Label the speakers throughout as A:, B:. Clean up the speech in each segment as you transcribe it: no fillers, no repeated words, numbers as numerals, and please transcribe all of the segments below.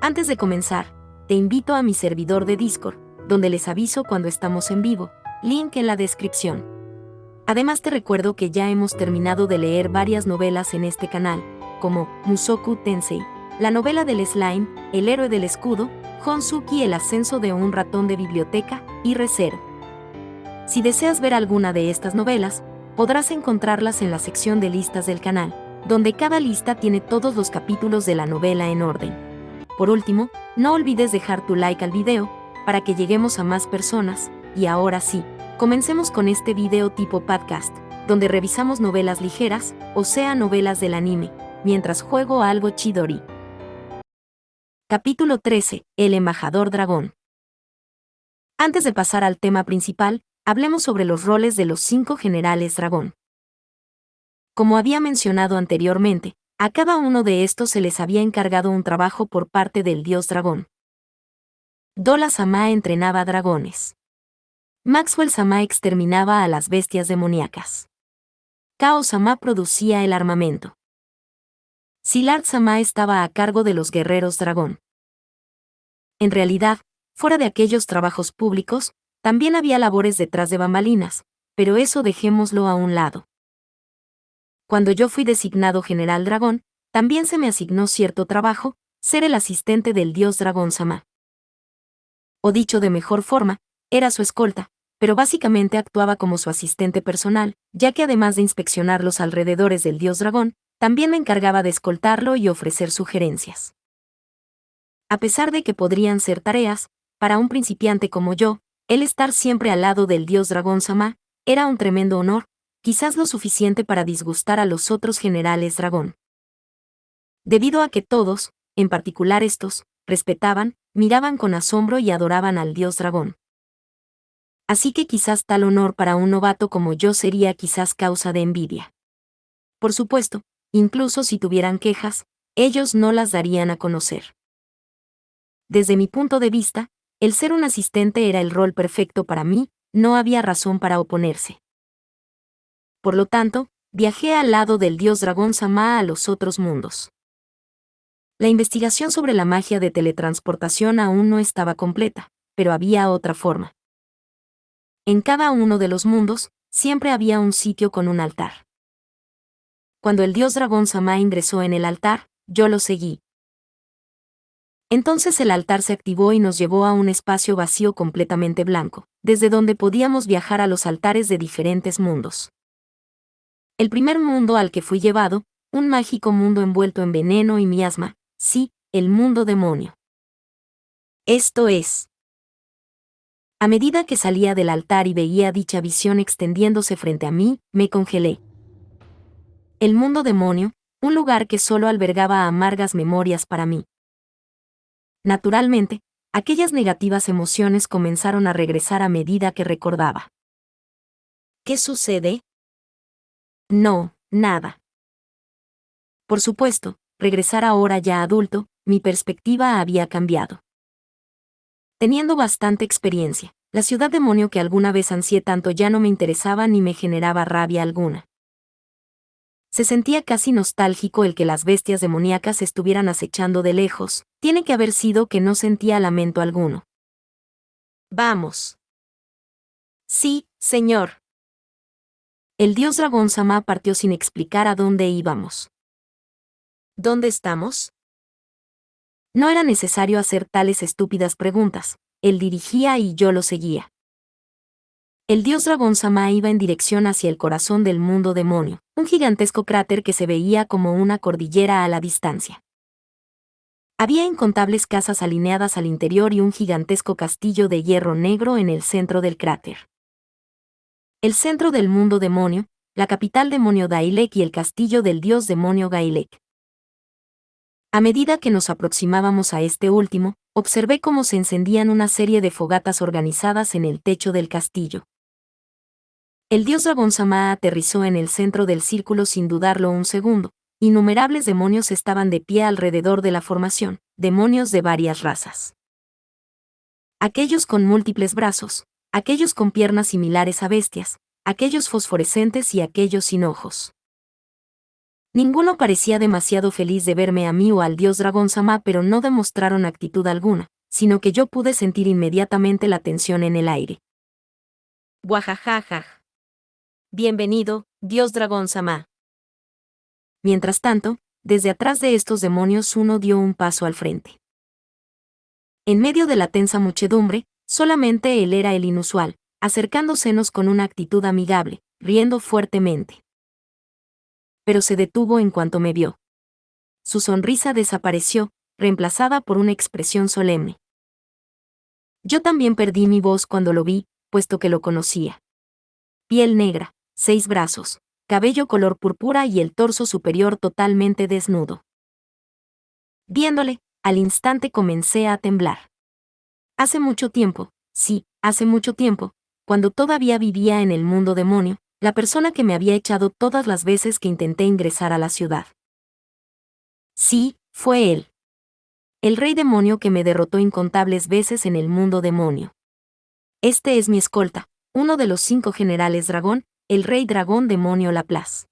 A: Antes de comenzar, te invito a mi servidor de Discord, donde les aviso cuando estamos en vivo, link en la descripción. Además te recuerdo que ya hemos terminado de leer varias novelas en este canal, como Mushoku Tensei, la novela del slime, El héroe del escudo, Honsuki, el ascenso de un ratón de biblioteca, y Re:Zero. Si deseas ver alguna de estas novelas, podrás encontrarlas en la sección de listas del canal, donde cada lista tiene todos los capítulos de la novela en orden. Por último, no olvides dejar tu like al video, para que lleguemos a más personas, y ahora sí, comencemos con este video tipo podcast, donde revisamos novelas ligeras, o sea novelas del anime, mientras juego a algo chidori. Capítulo 13, El embajador dragón. Antes de pasar al tema principal, hablemos sobre los roles de los 5 generales dragón. Como había mencionado anteriormente, a cada uno de estos se les había encargado un trabajo por parte del dios dragón. Dola-sama entrenaba dragones. Maxwell-sama exterminaba a las bestias demoníacas. Kao-sama producía el armamento. Szilard-sama estaba a cargo de los guerreros dragón. En realidad, fuera de aquellos trabajos públicos, también había labores detrás de bambalinas, pero eso dejémoslo a un lado. Cuando yo fui designado general dragón, también se me asignó cierto trabajo, ser el asistente del dios dragón-sama. O dicho de mejor forma, era su escolta, pero básicamente actuaba como su asistente personal, ya que además de inspeccionar los alrededores del dios dragón, también me encargaba de escoltarlo y ofrecer sugerencias. A pesar de que podrían ser tareas, para un principiante como yo, el estar siempre al lado del dios dragón-sama, era un tremendo honor, quizás lo suficiente para disgustar a los otros generales dragón. Debido a que todos, en particular estos, respetaban, miraban con asombro y adoraban al dios dragón. Así que quizás tal honor para un novato como yo sería quizás causa de envidia. Por supuesto, incluso si tuvieran quejas, ellos no las darían a conocer. Desde mi punto de vista, el ser un asistente era el rol perfecto para mí, no había razón para oponerse. Por lo tanto, viajé al lado del dios dragón-sama a los otros mundos. La investigación sobre la magia de teletransportación aún no estaba completa, pero había otra forma. En cada uno de los mundos, siempre había un sitio con un altar. Cuando el dios dragón-sama ingresó en el altar, yo lo seguí. Entonces el altar se activó y nos llevó a un espacio vacío completamente blanco, desde donde podíamos viajar a los altares de diferentes mundos. El primer mundo al que fui llevado, un mágico mundo envuelto en veneno y miasma, sí, el mundo demonio. Esto es. A medida que salía del altar y veía dicha visión extendiéndose frente a mí, me congelé. El mundo demonio, un lugar que solo albergaba amargas memorias para mí. Naturalmente, aquellas negativas emociones comenzaron a regresar a medida que recordaba. ¿Qué sucede? No, nada. Por supuesto, regresar ahora ya adulto, mi perspectiva había cambiado. Teniendo bastante experiencia, la ciudad demonio que alguna vez ansié tanto ya no me interesaba ni me generaba rabia alguna. Se sentía casi nostálgico el que las bestias demoníacas estuvieran acechando de lejos, tiene que haber sido que no sentía lamento alguno. Vamos. Sí, señor. El dios dragón-sama partió sin explicar a dónde íbamos. ¿Dónde estamos? No era necesario hacer tales estúpidas preguntas, él dirigía y yo lo seguía. El dios dragón-sama iba en dirección hacia el corazón del mundo demonio, un gigantesco cráter que se veía como una cordillera a la distancia. Había incontables casas alineadas al interior y un gigantesco castillo de hierro negro en el centro del cráter. El centro del mundo demonio, la capital demonio Dailek y el castillo del dios demonio Gailek. A medida que nos aproximábamos a este último, observé cómo se encendían una serie de fogatas organizadas en el techo del castillo. El dios dragón-sama aterrizó en el centro del círculo sin dudarlo un segundo. Innumerables demonios estaban de pie alrededor de la formación, demonios de varias razas. Aquellos con múltiples brazos, aquellos con piernas similares a bestias, aquellos fosforescentes y aquellos sin ojos. Ninguno parecía demasiado feliz de verme a mí o al dios dragón Sama, pero no demostraron actitud alguna, sino que yo pude sentir inmediatamente la tensión en el aire. Guajajajaj. Bienvenido, dios dragón Sama. Mientras tanto, desde atrás de estos demonios uno dio un paso al frente. En medio de la tensa muchedumbre, solamente él era el inusual, acercándosenos con una actitud amigable, riendo fuertemente. Pero se detuvo en cuanto me vio. Su sonrisa desapareció, reemplazada por una expresión solemne. Yo también perdí mi voz cuando lo vi, puesto que lo conocía. Piel negra, 6 brazos, cabello color púrpura y el torso superior totalmente desnudo. Viéndole, al instante comencé a temblar. Hace mucho tiempo, sí, hace mucho tiempo, cuando todavía vivía en el mundo demonio, la persona que me había echado todas las veces que intenté ingresar a la ciudad. Sí, fue él. El rey demonio que me derrotó incontables veces en el mundo demonio. Este es mi escolta, uno de los 5 generales dragón, el rey dragón demonio Laplace.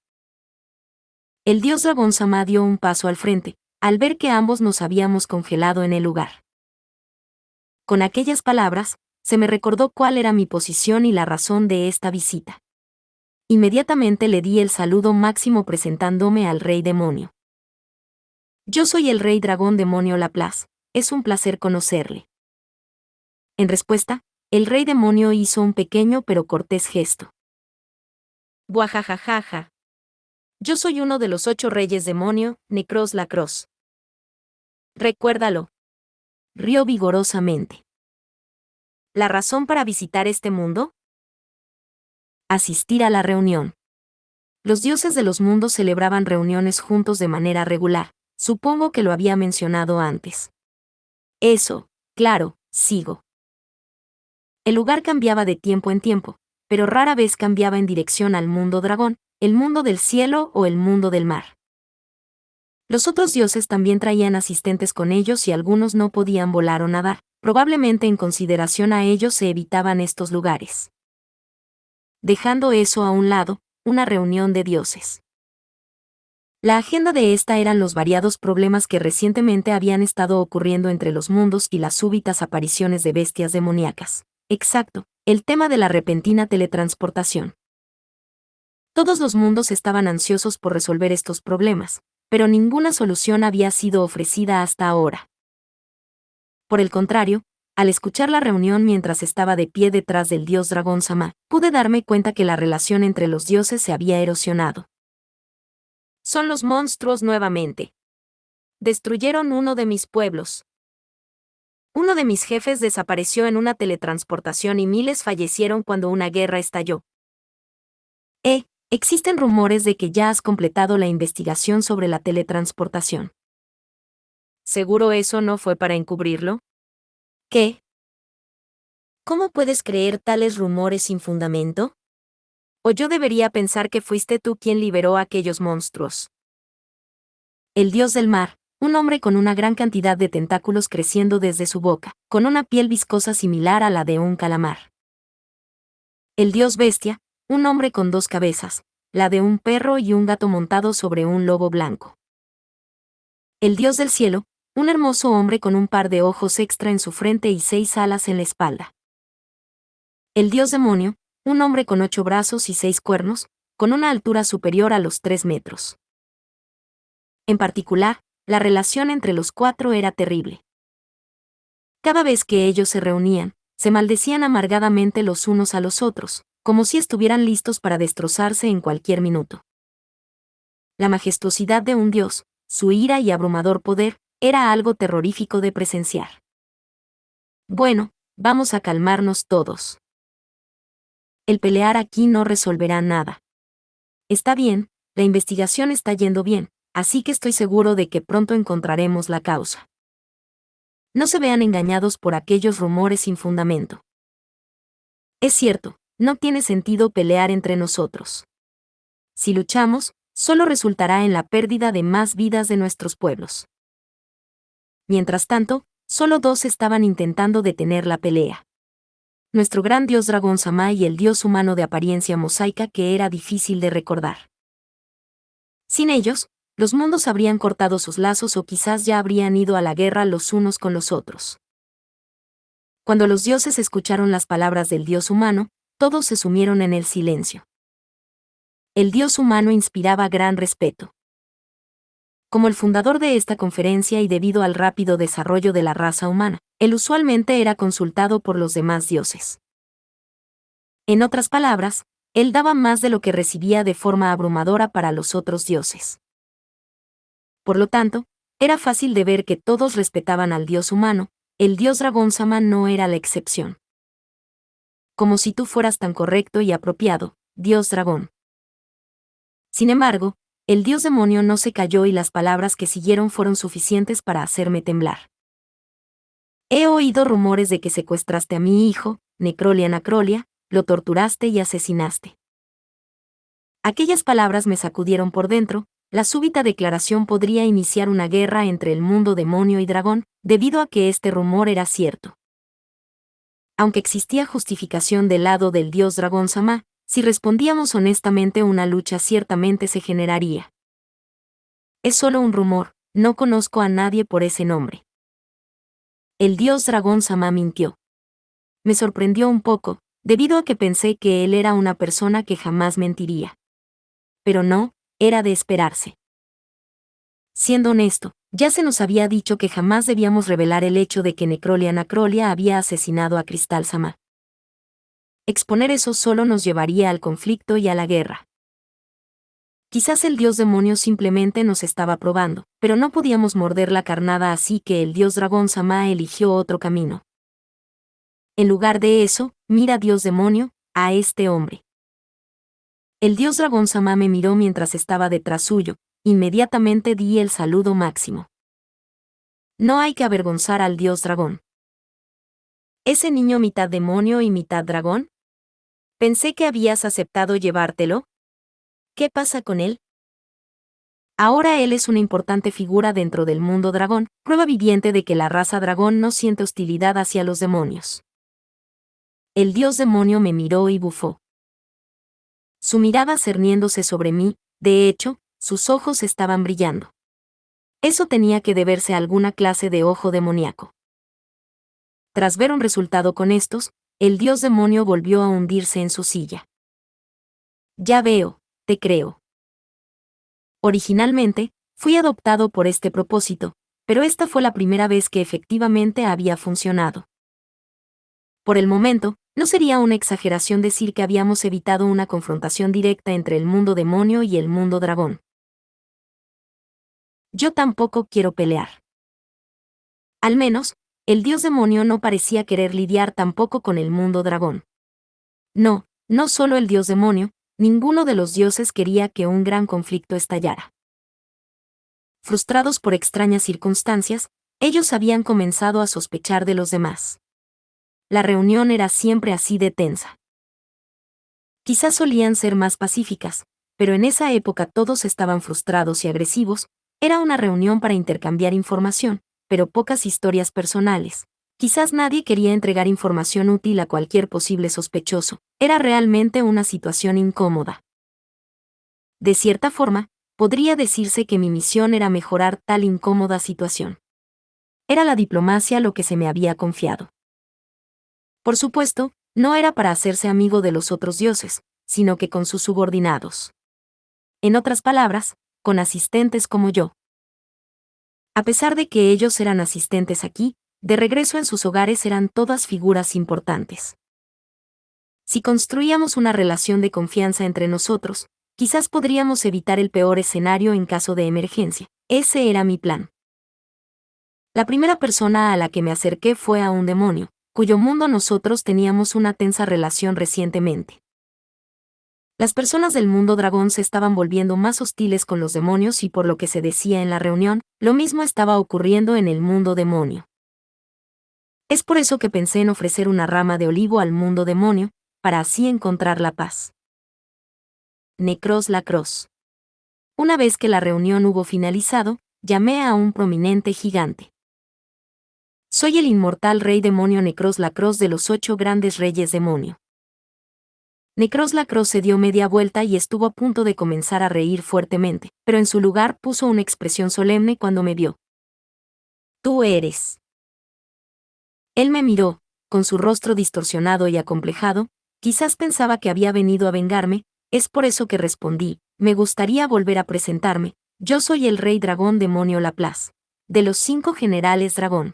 A: El dios dragón Sama dio un paso al frente, al ver que ambos nos habíamos congelado en el lugar. Con aquellas palabras, se me recordó cuál era mi posición y la razón de esta visita. Inmediatamente le di el saludo máximo presentándome al rey demonio. Yo soy el rey dragón demonio Laplace, es un placer conocerle. En respuesta, el rey demonio hizo un pequeño pero cortés gesto. Buajajajaja. Yo soy uno de los 8 reyes demonio, Necros Lacrosse. Recuérdalo. Rió vigorosamente. ¿La razón para visitar este mundo? Asistir a la reunión. Los dioses de los mundos celebraban reuniones juntos de manera regular, supongo que lo había mencionado antes. Eso, claro, sigo. El lugar cambiaba de tiempo en tiempo, pero rara vez cambiaba en dirección al mundo dragón, el mundo del cielo o el mundo del mar. Los otros dioses también traían asistentes con ellos y algunos no podían volar o nadar, probablemente en consideración a ellos se evitaban estos lugares. Dejando eso a un lado, una reunión de dioses. La agenda de esta eran los variados problemas que recientemente habían estado ocurriendo entre los mundos y las súbitas apariciones de bestias demoníacas. Exacto, el tema de la repentina teletransportación. Todos los mundos estaban ansiosos por resolver estos problemas, pero ninguna solución había sido ofrecida hasta ahora. Por el contrario, al escuchar la reunión mientras estaba de pie detrás del dios dragón Sama, pude darme cuenta que la relación entre los dioses se había erosionado. Son los monstruos nuevamente. Destruyeron uno de mis pueblos. Uno de mis jefes desapareció en una teletransportación y miles fallecieron cuando una guerra estalló. Existen rumores de que ya has completado la investigación sobre la teletransportación. ¿Seguro eso no fue para encubrirlo? ¿Qué? ¿Cómo puedes creer tales rumores sin fundamento? ¿O yo debería pensar que fuiste tú quien liberó a aquellos monstruos? El dios del mar, un hombre con una gran cantidad de tentáculos creciendo desde su boca, con una piel viscosa similar a la de un calamar. El dios bestia, un hombre con 2 cabezas, la de un perro y un gato montado sobre un lobo blanco. El dios del cielo, un hermoso hombre con un par de ojos extra en su frente y 6 alas en la espalda. El dios demonio, un hombre con 8 brazos y 6 cuernos, con una altura superior a los 3 metros. En particular, la relación entre los 4 era terrible. Cada vez que ellos se reunían, se maldecían amargadamente los unos a los otros, como si estuvieran listos para destrozarse en cualquier minuto. La majestuosidad de un dios, su ira y abrumador poder, era algo terrorífico de presenciar. Bueno, vamos a calmarnos todos. El pelear aquí no resolverá nada. Está bien, la investigación está yendo bien, así que estoy seguro de que pronto encontraremos la causa. No se vean engañados por aquellos rumores sin fundamento. Es cierto, no tiene sentido pelear entre nosotros. Si luchamos, solo resultará en la pérdida de más vidas de nuestros pueblos. Mientras tanto, solo 2 estaban intentando detener la pelea. Nuestro gran dios dragón Sama y el dios humano de apariencia mosaica que era difícil de recordar. Sin ellos, los mundos habrían cortado sus lazos o quizás ya habrían ido a la guerra los unos con los otros. Cuando los dioses escucharon las palabras del dios humano, todos se sumieron en el silencio. El dios humano inspiraba gran respeto. Como el fundador de esta conferencia y debido al rápido desarrollo de la raza humana, él usualmente era consultado por los demás dioses. En otras palabras, él daba más de lo que recibía de forma abrumadora para los otros dioses. Por lo tanto, era fácil de ver que todos respetaban al dios humano, el dios dragón Sama no era la excepción. Como si tú fueras tan correcto y apropiado, dios dragón. Sin embargo, el dios demonio no se calló y las palabras que siguieron fueron suficientes para hacerme temblar. He oído rumores de que secuestraste a mi hijo, Necrolia Nacrolia, lo torturaste y asesinaste. Aquellas palabras me sacudieron por dentro. La súbita declaración podría iniciar una guerra entre el mundo demonio y dragón, debido a que este rumor era cierto. Aunque existía justificación del lado del dios dragón Sama, si respondíamos honestamente una lucha ciertamente se generaría. Es solo un rumor, no conozco a nadie por ese nombre. El dios dragón Sama mintió. Me sorprendió un poco, debido a que pensé que él era una persona que jamás mentiría. Pero no, era de esperarse. Siendo honesto, ya se nos había dicho que jamás debíamos revelar el hecho de que Necrolia Nacrolia había asesinado a Cristal Sama. Exponer eso solo nos llevaría al conflicto y a la guerra. Quizás el dios demonio simplemente nos estaba probando, pero no podíamos morder la carnada, así que el dios dragón Sama eligió otro camino. En lugar de eso, mira, dios demonio, a este hombre. El dios dragón Sama me miró mientras estaba detrás suyo, inmediatamente di el saludo máximo. No hay que avergonzar al dios dragón. ¿Ese niño mitad demonio y mitad dragón? Pensé que habías aceptado llevártelo. ¿Qué pasa con él? Ahora él es una importante figura dentro del mundo dragón, prueba viviente de que la raza dragón no siente hostilidad hacia los demonios. El dios demonio me miró y bufó. Su mirada cerniéndose sobre mí, de hecho, sus ojos estaban brillando. Eso tenía que deberse a alguna clase de ojo demoníaco. Tras ver un resultado con estos, el dios demonio volvió a hundirse en su silla. Ya veo, te creo. Originalmente, fui adoptado por este propósito, pero esta fue la primera vez que efectivamente había funcionado. Por el momento, no sería una exageración decir que habíamos evitado una confrontación directa entre el mundo demonio y el mundo dragón. Yo tampoco quiero pelear. Al menos, el dios demonio no parecía querer lidiar tampoco con el mundo dragón. No, no solo el dios demonio, ninguno de los dioses quería que un gran conflicto estallara. Frustrados por extrañas circunstancias, ellos habían comenzado a sospechar de los demás. La reunión era siempre así de tensa. Quizás solían ser más pacíficas, pero en esa época todos estaban frustrados y agresivos. Era una reunión para intercambiar información, pero pocas historias personales. Quizás nadie quería entregar información útil a cualquier posible sospechoso. Era realmente una situación incómoda. De cierta forma, podría decirse que mi misión era mejorar tal incómoda situación. Era la diplomacia lo que se me había confiado. Por supuesto, no era para hacerse amigo de los otros dioses, sino que con sus subordinados. En otras palabras, con asistentes como yo. A pesar de que ellos eran asistentes aquí, de regreso en sus hogares eran todas figuras importantes. Si construíamos una relación de confianza entre nosotros, quizás podríamos evitar el peor escenario en caso de emergencia. Ese era mi plan. La primera persona a la que me acerqué fue a un demonio, cuyo mundo nosotros teníamos una tensa relación recientemente. Las personas del mundo dragón se estaban volviendo más hostiles con los demonios y por lo que se decía en la reunión, lo mismo estaba ocurriendo en el mundo demonio. Es por eso que pensé en ofrecer una rama de olivo al mundo demonio, para así encontrar la paz. Necros Lacros. Una vez que la reunión hubo finalizado, llamé a un prominente gigante. Soy el inmortal rey demonio Necros Lacros de los 8 grandes reyes demonio. Necros Lacrosse se dio media vuelta y estuvo a punto de comenzar a reír fuertemente, pero en su lugar puso una expresión solemne cuando me vio. Tú eres. Él me miró, con su rostro distorsionado y acomplejado, quizás pensaba que había venido a vengarme, es por eso que respondí, me gustaría volver a presentarme, yo soy el rey dragón demonio Laplace, de los 5 generales dragón.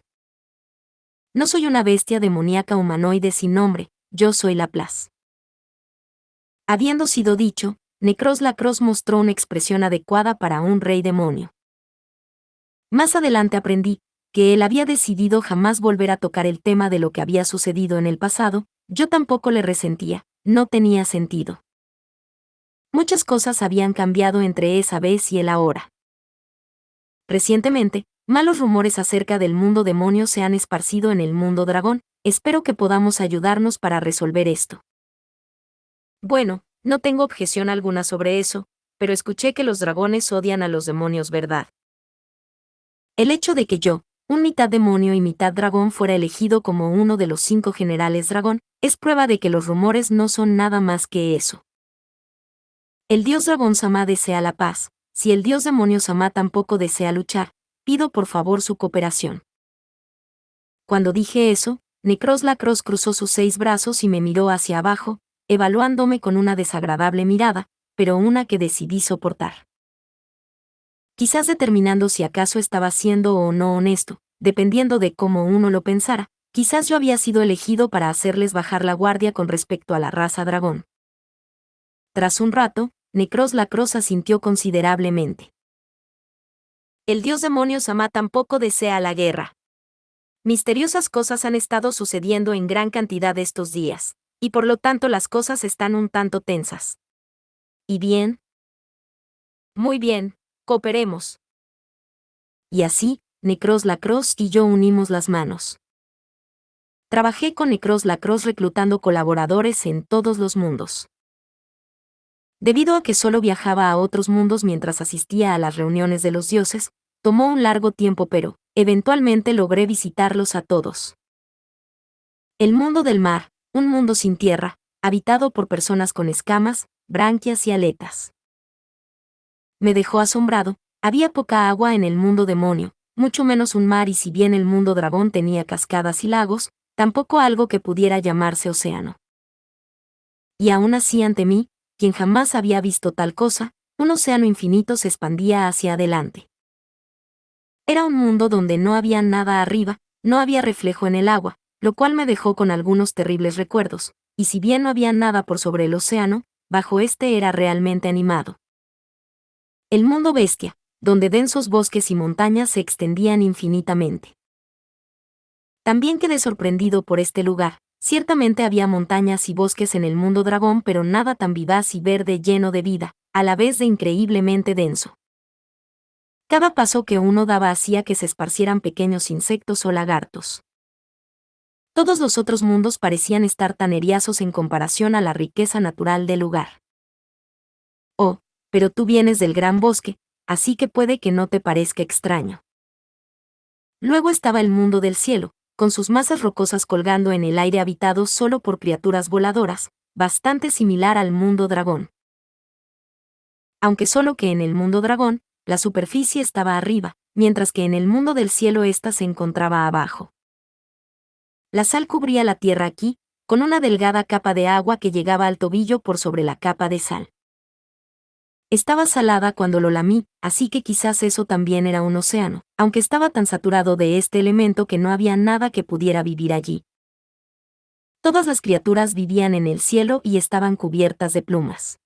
A: No soy una bestia demoníaca humanoide sin nombre, yo soy Laplace. Habiendo sido dicho, Necros Lacrosse mostró una expresión adecuada para un rey demonio. Más adelante aprendí que él había decidido jamás volver a tocar el tema de lo que había sucedido en el pasado, yo tampoco le resentía, no tenía sentido. Muchas cosas habían cambiado entre esa vez y el ahora. Recientemente, malos rumores acerca del mundo demonio se han esparcido en el mundo dragón, espero que podamos ayudarnos para resolver esto. Bueno, no tengo objeción alguna sobre eso, pero escuché que los dragones odian a los demonios, ¿verdad? El hecho de que yo, un mitad demonio y mitad dragón, fuera elegido como uno de los 5 generales dragón, es prueba de que los rumores no son nada más que eso. El dios dragón Sama desea la paz, si el dios demonio Sama tampoco desea luchar, pido por favor su cooperación. Cuando dije eso, Necros Lacrosse cruzó sus 6 brazos y me miró hacia abajo, evaluándome con una desagradable mirada, pero una que decidí soportar. Quizás determinando si acaso estaba siendo o no honesto, dependiendo de cómo uno lo pensara, quizás yo había sido elegido para hacerles bajar la guardia con respecto a la raza dragón. Tras un rato, Necros Lacrosse asintió considerablemente. El dios demonio Sama tampoco desea la guerra. Misteriosas cosas han estado sucediendo en gran cantidad estos días, y por lo tanto las cosas están un tanto tensas. ¿Y bien? Muy bien, cooperemos. Y así, Necros Lacrosse y yo unimos las manos. Trabajé con Necros Lacrosse reclutando colaboradores en todos los mundos. Debido a que solo viajaba a otros mundos mientras asistía a las reuniones de los dioses, tomó un largo tiempo, pero, eventualmente logré visitarlos a todos. El mundo del mar, un mundo sin tierra, habitado por personas con escamas, branquias y aletas. Me dejó asombrado, había poca agua en el mundo demonio, mucho menos un mar, y si bien el mundo dragón tenía cascadas y lagos, tampoco algo que pudiera llamarse océano. Y aún así ante mí, quien jamás había visto tal cosa, un océano infinito se expandía hacia adelante. Era un mundo donde no había nada arriba, no había reflejo en el agua, lo cual me dejó con algunos terribles recuerdos, y si bien no había nada por sobre el océano, bajo este era realmente animado. El mundo bestia, donde densos bosques y montañas se extendían infinitamente. También quedé sorprendido por este lugar, ciertamente había montañas y bosques en el mundo dragón, pero nada tan vivaz y verde lleno de vida, a la vez de increíblemente denso. Cada paso que uno daba hacía que se esparcieran pequeños insectos o lagartos. Todos los otros mundos parecían estar tan eriazos en comparación a la riqueza natural del lugar. Oh, pero tú vienes del gran bosque, así que puede que no te parezca extraño. Luego estaba el mundo del cielo, con sus masas rocosas colgando en el aire, habitado solo por criaturas voladoras, bastante similar al mundo dragón. Aunque solo que en el mundo dragón, la superficie estaba arriba, mientras que en el mundo del cielo ésta se encontraba abajo. La sal cubría la tierra aquí, con una delgada capa de agua que llegaba al tobillo por sobre la capa de sal. Estaba salada cuando lo lamí, así que quizás eso también era un océano, aunque estaba tan saturado de este elemento que no había nada que pudiera vivir allí. Todas las criaturas vivían en el cielo y estaban cubiertas de plumas.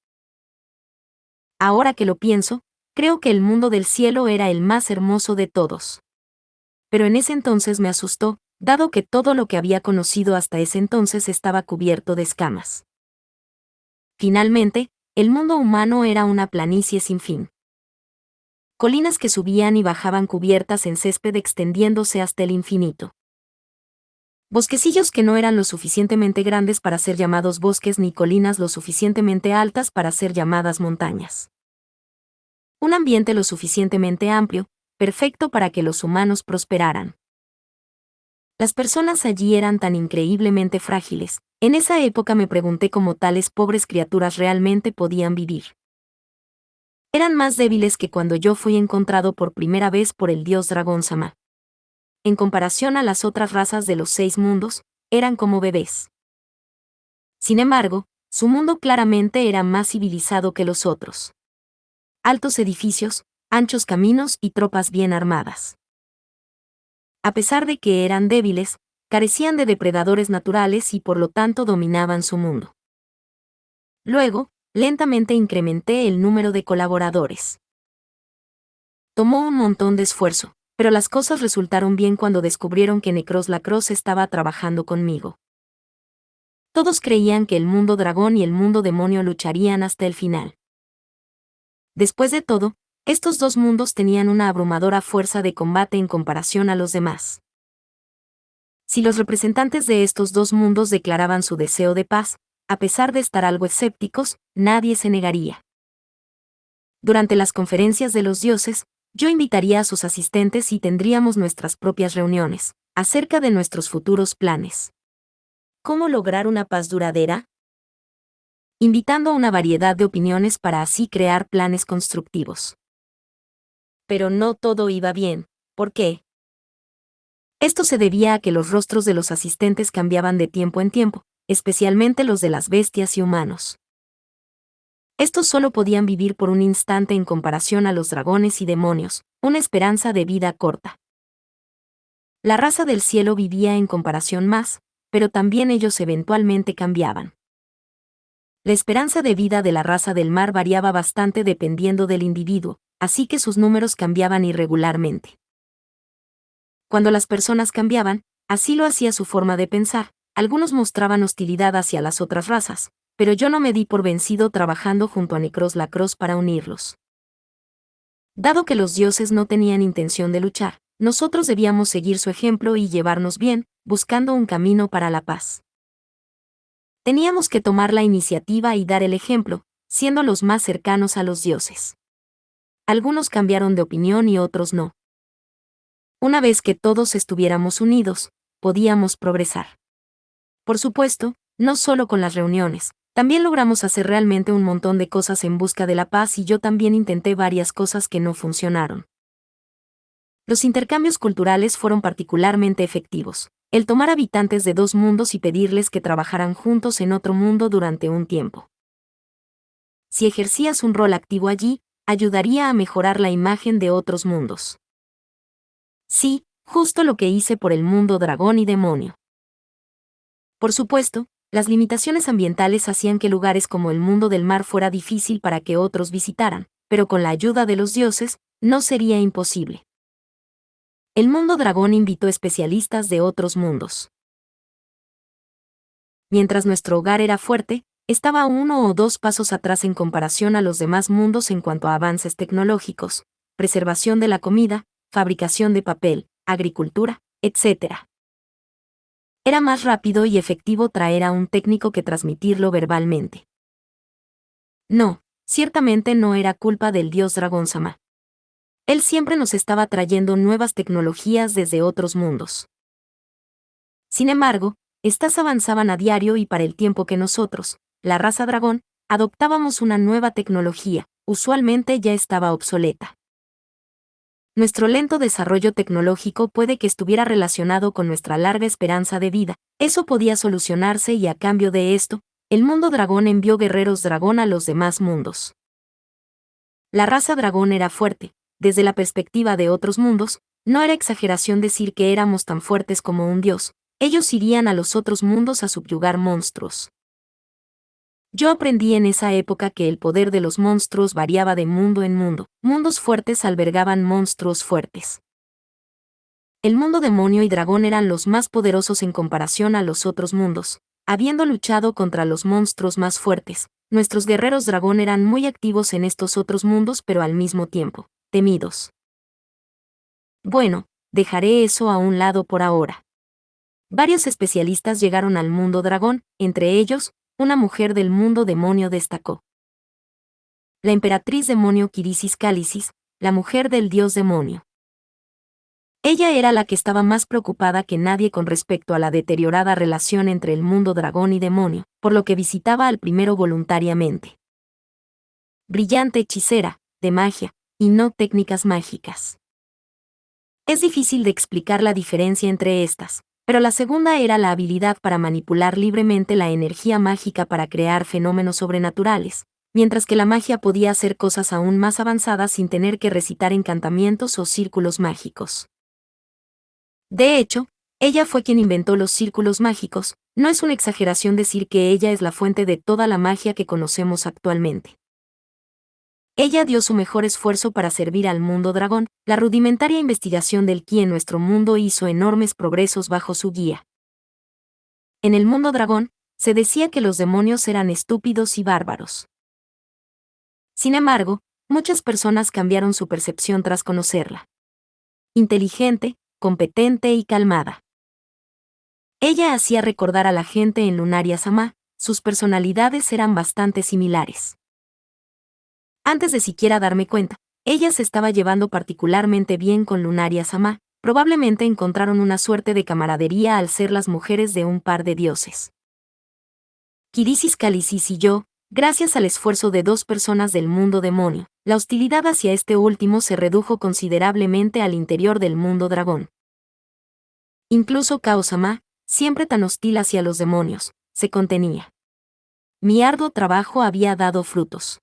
A: Ahora que lo pienso, creo que el mundo del cielo era el más hermoso de todos. Pero en ese entonces me asustó, dado que todo lo que había conocido hasta ese entonces estaba cubierto de escamas. Finalmente, el mundo humano era una planicie sin fin. Colinas que subían y bajaban cubiertas en césped extendiéndose hasta el infinito. Bosquecillos que no eran lo suficientemente grandes para ser llamados bosques, ni colinas lo suficientemente altas para ser llamadas montañas. Un ambiente lo suficientemente amplio, perfecto para que los humanos prosperaran. Las personas allí eran tan increíblemente frágiles, En esa época me pregunté cómo tales pobres criaturas realmente podían vivir. Eran más débiles que cuando yo fui encontrado por primera vez por el dios dragón Sama. En comparación a las otras razas de los 6 mundos, eran como bebés. Sin embargo, su mundo claramente era más civilizado que los otros. Altos edificios, anchos caminos y tropas bien armadas. A pesar de que eran débiles, carecían de depredadores naturales y por lo tanto dominaban su mundo. Luego, lentamente incrementé el número de colaboradores. Tomó un montón de esfuerzo, pero las cosas resultaron bien cuando descubrieron que Necros Lacrosse estaba trabajando conmigo. Todos creían que el mundo dragón y el mundo demonio lucharían hasta el final. Después de todo, estos dos mundos tenían una abrumadora fuerza de combate en comparación a los demás. Si los representantes de estos dos mundos declaraban su deseo de paz, a pesar de estar algo escépticos, nadie se negaría. Durante las conferencias de los dioses, yo invitaría a sus asistentes y tendríamos nuestras propias reuniones, acerca de nuestros futuros planes. ¿Cómo lograr una paz duradera? Invitando a una variedad de opiniones para así crear planes constructivos. Pero no todo iba bien. ¿Por qué? Esto se debía a que los rostros de los asistentes cambiaban de tiempo en tiempo, especialmente los de las bestias y humanos. Estos solo podían vivir por un instante en comparación a los dragones y demonios, una esperanza de vida corta. La raza del cielo vivía en comparación más, pero también ellos eventualmente cambiaban. La esperanza de vida de la raza del mar variaba bastante dependiendo del individuo, así que sus números cambiaban irregularmente. Cuando las personas cambiaban, así lo hacía su forma de pensar, algunos mostraban hostilidad hacia las otras razas, pero yo no me di por vencido trabajando junto a Necros Lacrosse para unirlos. Dado que los dioses no tenían intención de luchar, nosotros debíamos seguir su ejemplo y llevarnos bien, buscando un camino para la paz. Teníamos que tomar la iniciativa y dar el ejemplo, siendo los más cercanos a los dioses. Algunos cambiaron de opinión y otros no. Una vez que todos estuviéramos unidos, podíamos progresar. Por supuesto, no solo con las reuniones, también logramos hacer realmente un montón de cosas en busca de la paz y yo también intenté varias cosas que no funcionaron. Los intercambios culturales fueron particularmente efectivos. El tomar habitantes de dos mundos y pedirles que trabajaran juntos en otro mundo durante un tiempo. Si ejercías un rol activo allí, ayudaría a mejorar la imagen de otros mundos. Sí, justo lo que hice por el mundo dragón y demonio. Por supuesto, las limitaciones ambientales hacían que lugares como el mundo del mar fuera difícil para que otros visitaran, pero con la ayuda de los dioses, no sería imposible. El mundo dragón invitó especialistas de otros mundos. Mientras nuestro hogar era fuerte, estaba 1 o 2 pasos atrás en comparación a los demás mundos en cuanto a avances tecnológicos, preservación de la comida, fabricación de papel, agricultura, etc. Era más rápido y efectivo traer a un técnico que transmitirlo verbalmente. No, ciertamente no era culpa del dios Dragón Sama. Él siempre nos estaba trayendo nuevas tecnologías desde otros mundos. Sin embargo, estas avanzaban a diario y para el tiempo que nosotros, la raza dragón, adoptábamos una nueva tecnología, usualmente ya estaba obsoleta. Nuestro lento desarrollo tecnológico puede que estuviera relacionado con nuestra larga esperanza de vida, eso podía solucionarse y a cambio de esto, el mundo dragón envió guerreros dragón a los demás mundos. La raza dragón era fuerte, desde la perspectiva de otros mundos, no era exageración decir que éramos tan fuertes como un dios, ellos irían a los otros mundos a subyugar monstruos. Yo aprendí en esa época que el poder de los monstruos variaba de mundo en mundo, mundos fuertes albergaban monstruos fuertes. El mundo demonio y dragón eran los más poderosos en comparación a los otros mundos, habiendo luchado contra los monstruos más fuertes. Nuestros guerreros dragón eran muy activos en estos otros mundos pero al mismo tiempo, temidos. Bueno, dejaré eso a un lado por ahora. Varios especialistas llegaron al mundo dragón, entre ellos, una mujer del mundo demonio destacó. La emperatriz demonio Kirisis Cálisis, la mujer del dios demonio. Ella era la que estaba más preocupada que nadie con respecto a la deteriorada relación entre el mundo dragón y demonio, por lo que visitaba al primero voluntariamente. Brillante hechicera, de magia, y no técnicas mágicas. Es difícil de explicar la diferencia entre estas, pero la segunda era la habilidad para manipular libremente la energía mágica para crear fenómenos sobrenaturales, mientras que la magia podía hacer cosas aún más avanzadas sin tener que recitar encantamientos o círculos mágicos. De hecho, ella fue quien inventó los círculos mágicos. No es una exageración decir que ella es la fuente de toda la magia que conocemos actualmente. Ella dio su mejor esfuerzo para servir al mundo dragón. La rudimentaria investigación del ki en nuestro mundo hizo enormes progresos bajo su guía. En el mundo dragón, se decía que los demonios eran estúpidos y bárbaros. Sin embargo, muchas personas cambiaron su percepción tras conocerla. Inteligente, competente y calmada. Ella hacía recordar a la gente en Lunaria Sama, sus personalidades eran bastante similares. Antes de siquiera darme cuenta, ella se estaba llevando particularmente bien con Lunaria Sama. Probablemente encontraron una suerte de camaradería al ser las mujeres de un par de dioses. Kirisis Calicis y yo, gracias al esfuerzo de dos personas del mundo demonio, la hostilidad hacia este último se redujo considerablemente al interior del mundo dragón. Incluso Kao Sama, siempre tan hostil hacia los demonios, se contenía. Mi arduo trabajo había dado frutos.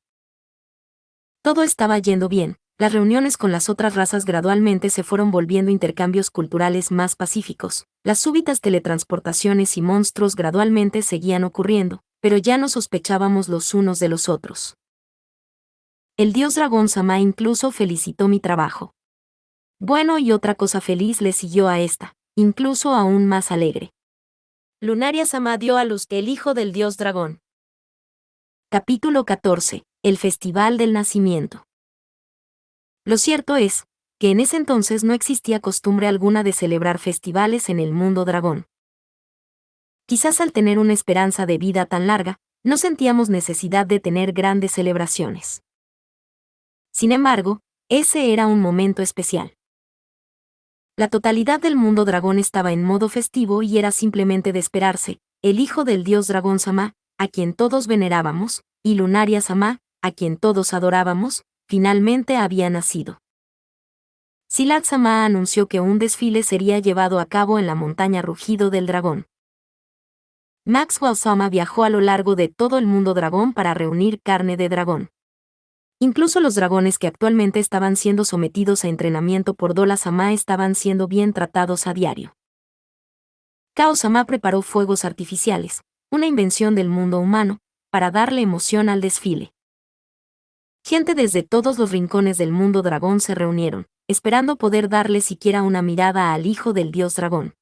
A: Todo estaba yendo bien. Las reuniones con las otras razas gradualmente se fueron volviendo intercambios culturales más pacíficos. Las súbitas teletransportaciones y monstruos gradualmente seguían ocurriendo, pero ya no sospechábamos los unos de los otros. El dios dragón Sama incluso felicitó mi trabajo. Bueno, y otra cosa feliz le siguió a esta, incluso aún más alegre. Lunaria Sama dio a luz el hijo del dios dragón. Capítulo 14. El Festival del Nacimiento. Lo cierto es, que en ese entonces no existía costumbre alguna de celebrar festivales en el mundo dragón. Quizás al tener una esperanza de vida tan larga, no sentíamos necesidad de tener grandes celebraciones. Sin embargo, ese era un momento especial. La totalidad del mundo dragón estaba en modo festivo y era simplemente de esperarse. El hijo del dios dragón Sama, a quien todos venerábamos, y Lunaria Sama, a quien todos adorábamos, finalmente había nacido. Silat Sama anunció que un desfile sería llevado a cabo en la montaña Rugido del Dragón. Maxwell Sama viajó a lo largo de todo el mundo dragón para reunir carne de dragón. Incluso los dragones que actualmente estaban siendo sometidos a entrenamiento por Dola Sama estaban siendo bien tratados a diario. Kao Sama preparó fuegos artificiales, una invención del mundo humano, para darle emoción al desfile. Gente desde todos los rincones del mundo dragón se reunieron, esperando poder darle siquiera una mirada al hijo del dios dragón.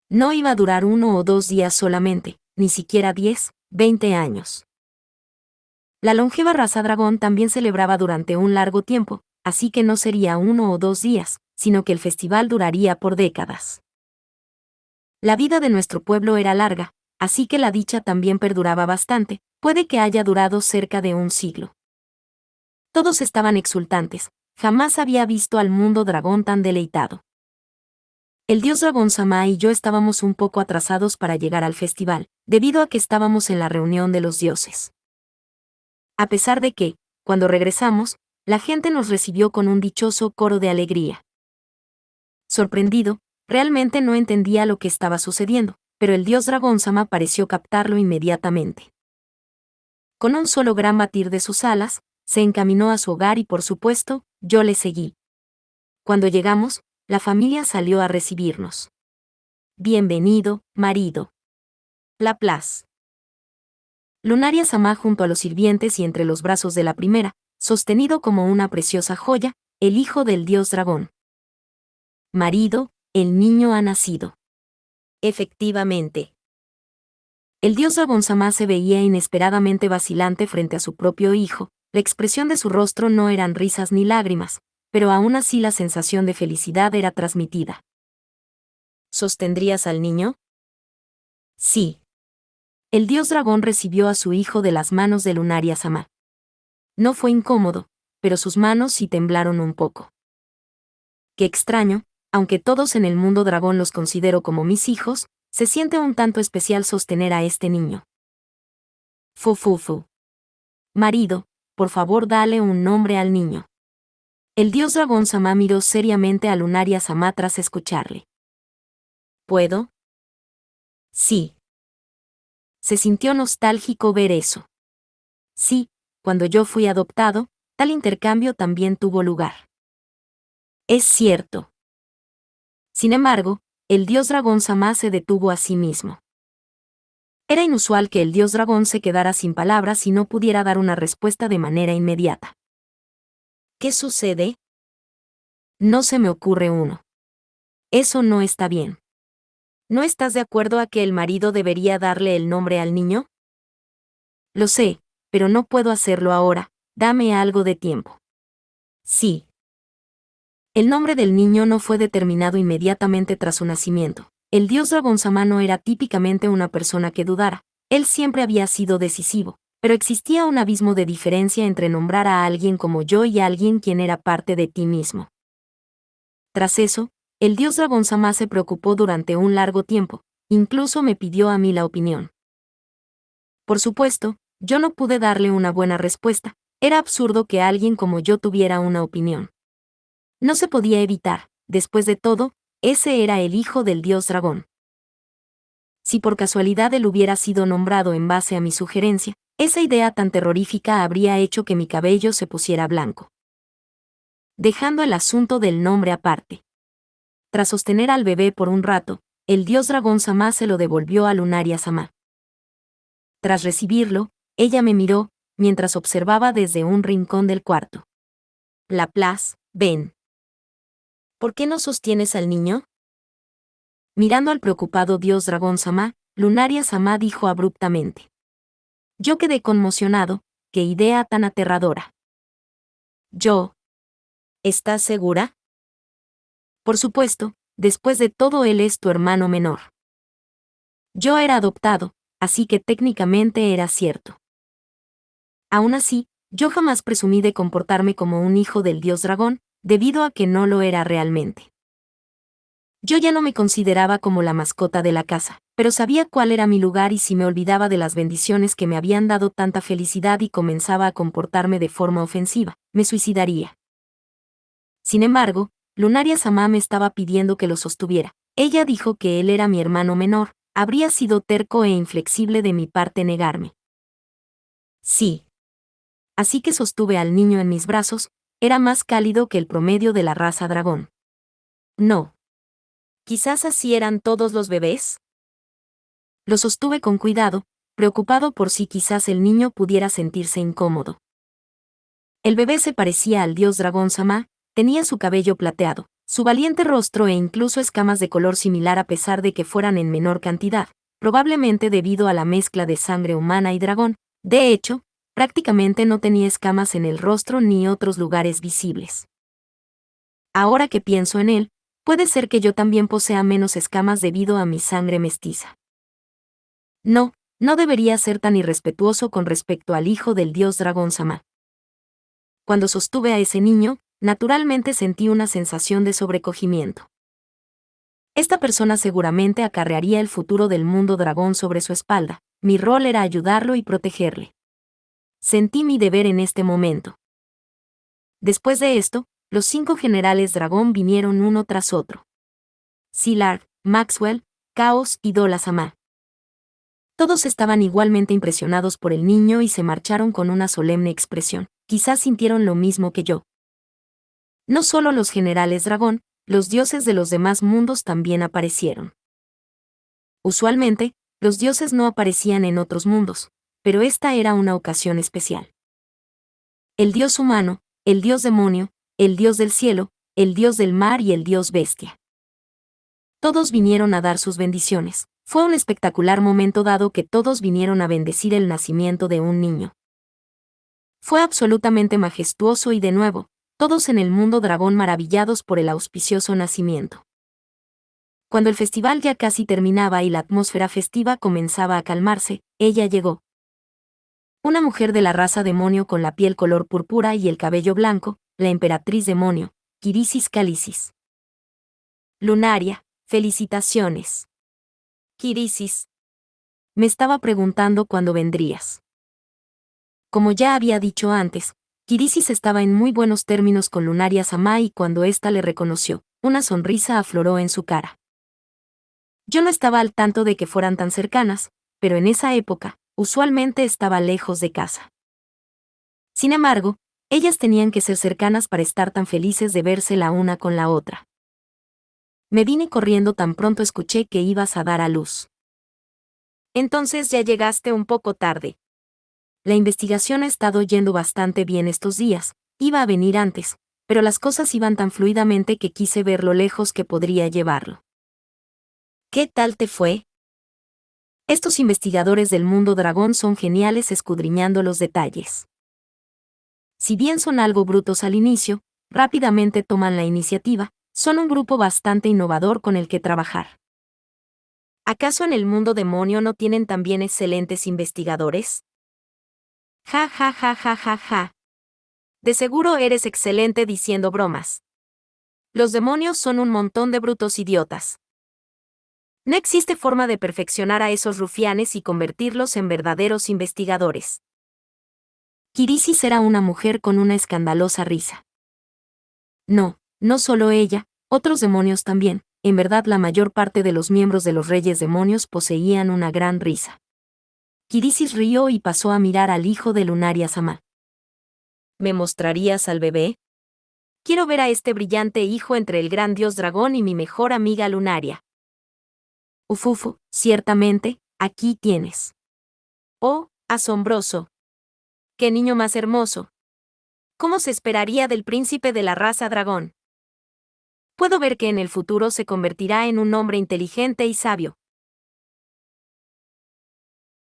A: No iba a durar 1 o 2 días solamente, ni siquiera 10, 20 años. La longeva raza dragón también celebraba durante un largo tiempo, así que no sería 1 o 2 días, sino que el festival duraría por décadas. La vida de nuestro pueblo era larga, así que la dicha también perduraba bastante, puede que haya durado cerca de un siglo. Todos estaban exultantes, jamás había visto al mundo dragón tan deleitado. El dios dragón Sama y yo estábamos un poco atrasados para llegar al festival, debido a que estábamos en la reunión de los dioses. A pesar de que, cuando regresamos, la gente nos recibió con un dichoso coro de alegría. Sorprendido, realmente no entendía lo que estaba sucediendo, pero el dios dragón Sama pareció captarlo inmediatamente. Con un solo gran batir de sus alas, se encaminó a su hogar y por supuesto, yo le seguí. Cuando llegamos, la familia salió a recibirnos. Bienvenido, marido. Laplace. Lunaria Sama junto a los sirvientes y entre los brazos de la primera, sostenido como una preciosa joya, el hijo del dios dragón. Marido, el niño ha nacido. Efectivamente. El dios dragón Sama se veía inesperadamente vacilante frente a su propio hijo. La expresión de su rostro no eran risas ni lágrimas, pero aún así la sensación de felicidad era transmitida. ¿Sostendrías al niño? Sí. El dios dragón recibió a su hijo de las manos de Lunaria Sama. No fue incómodo, pero sus manos sí temblaron un poco. Qué extraño, aunque todos en el mundo dragón los considero como mis hijos, se siente un tanto especial sostener a este niño. Fu. Marido, por favor dale un nombre al niño. El dios dragón Sama miró seriamente a Lunaria Sama tras escucharle. ¿Puedo? Sí. Se sintió nostálgico ver eso. Sí, cuando yo fui adoptado, tal intercambio también tuvo lugar. Es cierto. Sin embargo, el dios dragón Sama se detuvo a sí mismo. Era inusual que el dios dragón se quedara sin palabras y no pudiera dar una respuesta de manera inmediata. ¿Qué sucede? No se me ocurre uno. Eso no está bien. ¿No estás de acuerdo a que el marido debería darle el nombre al niño? Lo sé, pero no puedo hacerlo ahora, dame algo de tiempo. Sí. El nombre del niño no fue determinado inmediatamente tras su nacimiento. El dios dragón Sama no era típicamente una persona que dudara, él siempre había sido decisivo, pero existía un abismo de diferencia entre nombrar a alguien como yo y a alguien quien era parte de ti mismo. Tras eso, el dios dragón Sama se preocupó durante un largo tiempo, incluso me pidió a mí la opinión. Por supuesto, yo no pude darle una buena respuesta, era absurdo que alguien como yo tuviera una opinión. No se podía evitar, después de todo, ese era el hijo del dios dragón. Si por casualidad él hubiera sido nombrado en base a mi sugerencia, esa idea tan terrorífica habría hecho que mi cabello se pusiera blanco. Dejando el asunto del nombre aparte. Tras sostener al bebé por un rato, el dios dragón Sama se lo devolvió a Lunaria Sama. Tras recibirlo, ella me miró, mientras observaba desde un rincón del cuarto. Laplace, ven. ¿Por qué no sostienes al niño? Mirando al preocupado dios dragón Sama, Lunaria Sama dijo abruptamente. Yo quedé conmocionado, qué idea tan aterradora. Yo. ¿Estás segura? Por supuesto, después de todo él es tu hermano menor. Yo era adoptado, así que técnicamente era cierto. Aún así, yo jamás presumí de comportarme como un hijo del dios dragón, debido a que no lo era realmente. Yo ya no me consideraba como la mascota de la casa, pero sabía cuál era mi lugar y si me olvidaba de las bendiciones que me habían dado tanta felicidad y comenzaba a comportarme de forma ofensiva, me suicidaría. Sin embargo, Lunaria Sama me estaba pidiendo que lo sostuviera. Ella dijo que él era mi hermano menor, habría sido terco e inflexible de mi parte negarme. Sí. Así que sostuve al niño en mis brazos, era más cálido que el promedio de la raza dragón. No. ¿Quizás así eran todos los bebés? Lo sostuve con cuidado, preocupado por si quizás el niño pudiera sentirse incómodo. El bebé se parecía al dios dragón Sama, tenía su cabello plateado, su valiente rostro e incluso escamas de color similar a pesar de que fueran en menor cantidad, probablemente debido a la mezcla de sangre humana y dragón. De hecho, prácticamente no tenía escamas en el rostro ni otros lugares visibles. Ahora que pienso en él, puede ser que yo también posea menos escamas debido a mi sangre mestiza. No, no debería ser tan irrespetuoso con respecto al hijo del dios dragón Sama. Cuando sostuve a ese niño, naturalmente sentí una sensación de sobrecogimiento. Esta persona seguramente acarrearía el futuro del mundo dragón sobre su espalda, mi rol era ayudarlo y protegerle. Sentí mi deber en este momento. Después de esto, los 5 generales dragón vinieron uno tras otro. Szilard, Maxwell, Chaos y Dola Sama. Todos estaban igualmente impresionados por el niño y se marcharon con una solemne expresión. Quizás sintieron lo mismo que yo. No solo los generales dragón, los dioses de los demás mundos también aparecieron. Usualmente, los dioses no aparecían en otros mundos, pero esta era una ocasión especial. El dios humano, el dios demonio, el dios del cielo, el dios del mar y el dios bestia. Todos vinieron a dar sus bendiciones. Fue un espectacular momento dado que todos vinieron a bendecir el nacimiento de un niño. Fue absolutamente majestuoso y de nuevo, todos en el mundo dragón maravillados por el auspicioso nacimiento. Cuando el festival ya casi terminaba y la atmósfera festiva comenzaba a calmarse, ella llegó. Una mujer de la raza demonio con la piel color púrpura y el cabello blanco, la emperatriz demonio, Kirisis Calicis. Lunaria, felicitaciones. Kirisis. Me estaba preguntando cuándo vendrías. Como ya había dicho antes, Kirisis estaba en muy buenos términos con Lunaria-sama y cuando ésta le reconoció, una sonrisa afloró en su cara. Yo no estaba al tanto de que fueran tan cercanas, pero en esa época, usualmente estaba lejos de casa. Sin embargo, ellas tenían que ser cercanas para estar tan felices de verse la una con la otra. Me vine corriendo tan pronto escuché que ibas a dar a luz. Entonces ya llegaste un poco tarde. La investigación ha estado yendo bastante bien estos días, iba a venir antes, pero las cosas iban tan fluidamente que quise ver lo lejos que podría llevarlo. ¿Qué tal te fue? Estos investigadores del mundo dragón son geniales escudriñando los detalles. Si bien son algo brutos al inicio, rápidamente toman la iniciativa, son un grupo bastante innovador con el que trabajar. ¿Acaso en el mundo demonio no tienen también excelentes investigadores? Ja ja ja ja ja ja. De seguro eres excelente diciendo bromas. Los demonios son un montón de brutos idiotas. No existe forma de perfeccionar a esos rufianes y convertirlos en verdaderos investigadores. Kirisis era una mujer con una escandalosa risa. No, no solo ella, otros demonios también, en verdad la mayor parte de los miembros de los reyes demonios poseían una gran risa. Kirisis rió y pasó a mirar al hijo de Lunaria-sama. ¿Me mostrarías al bebé? Quiero ver a este brillante hijo entre el gran dios dragón y mi mejor amiga Lunaria. Ufufu, ciertamente, aquí tienes. Oh, asombroso. ¡Qué niño más hermoso! ¿Cómo se esperaría del príncipe de la raza dragón? Puedo ver que en el futuro se convertirá en un hombre inteligente y sabio.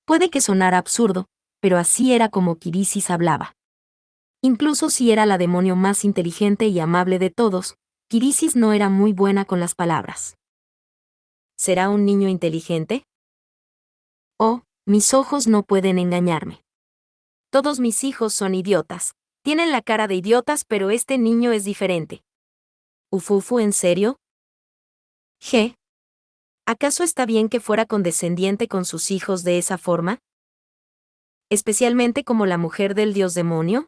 A: Puede que sonara absurdo, pero así era como Kirisis hablaba. Incluso si era la demonio más inteligente y amable de todos, Kirisis no era muy buena con las palabras. ¿Será un niño inteligente? Oh, mis ojos no pueden engañarme. Todos mis hijos son idiotas. Tienen la cara de idiotas, pero este niño es diferente. ¿Ufufu, en serio? ¿Qué? ¿Acaso está bien que fuera condescendiente con sus hijos de esa forma? ¿Especialmente como la mujer del dios demonio?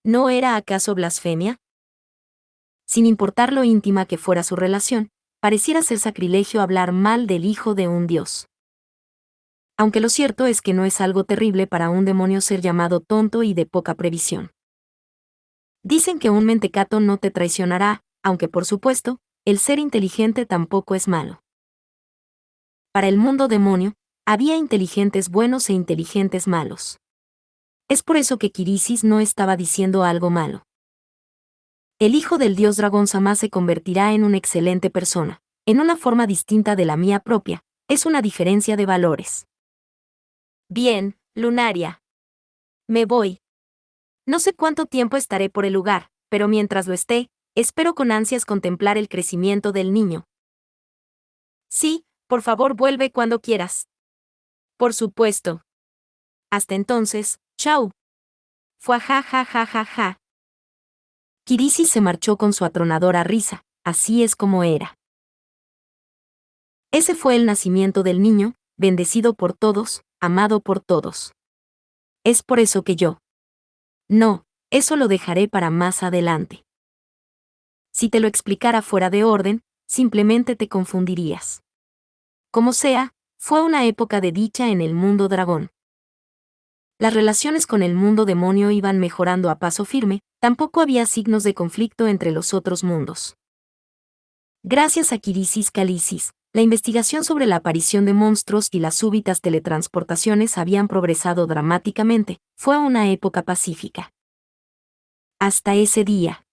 A: ¿No era acaso blasfemia? Sin importar lo íntima que fuera su relación, pareciera ser sacrilegio hablar mal del hijo de un dios. Aunque lo cierto es que no es algo terrible para un demonio ser llamado tonto y de poca previsión. Dicen que un mentecato no te traicionará, aunque por supuesto, el ser inteligente tampoco es malo. Para el mundo demonio, había inteligentes buenos e inteligentes malos. Es por eso que Kirisis no estaba diciendo algo malo. El hijo del dios dragón Sama se convertirá en una excelente persona, en una forma distinta de la mía propia, es una diferencia de valores. Bien, Lunaria. Me voy. No sé cuánto tiempo estaré por el lugar, pero mientras lo esté, espero con ansias contemplar el crecimiento del niño. Sí, por favor vuelve cuando quieras. Por supuesto. Hasta entonces, chao. Fue ja ja ja ja ja. Kirisis se marchó con su atronadora risa, así es como era. Ese fue el nacimiento del niño, bendecido por todos, amado por todos. Es por eso que yo. No, eso lo dejaré para más adelante. Si te lo explicara fuera de orden, simplemente te confundirías. Como sea, fue una época de dicha en el mundo dragón. Las relaciones con el mundo demonio iban mejorando a paso firme, tampoco había signos de conflicto entre los otros mundos. Gracias a Kirisis Kalisis, la investigación sobre la aparición de monstruos y las súbitas teletransportaciones habían progresado dramáticamente, fue una época pacífica. Hasta ese día.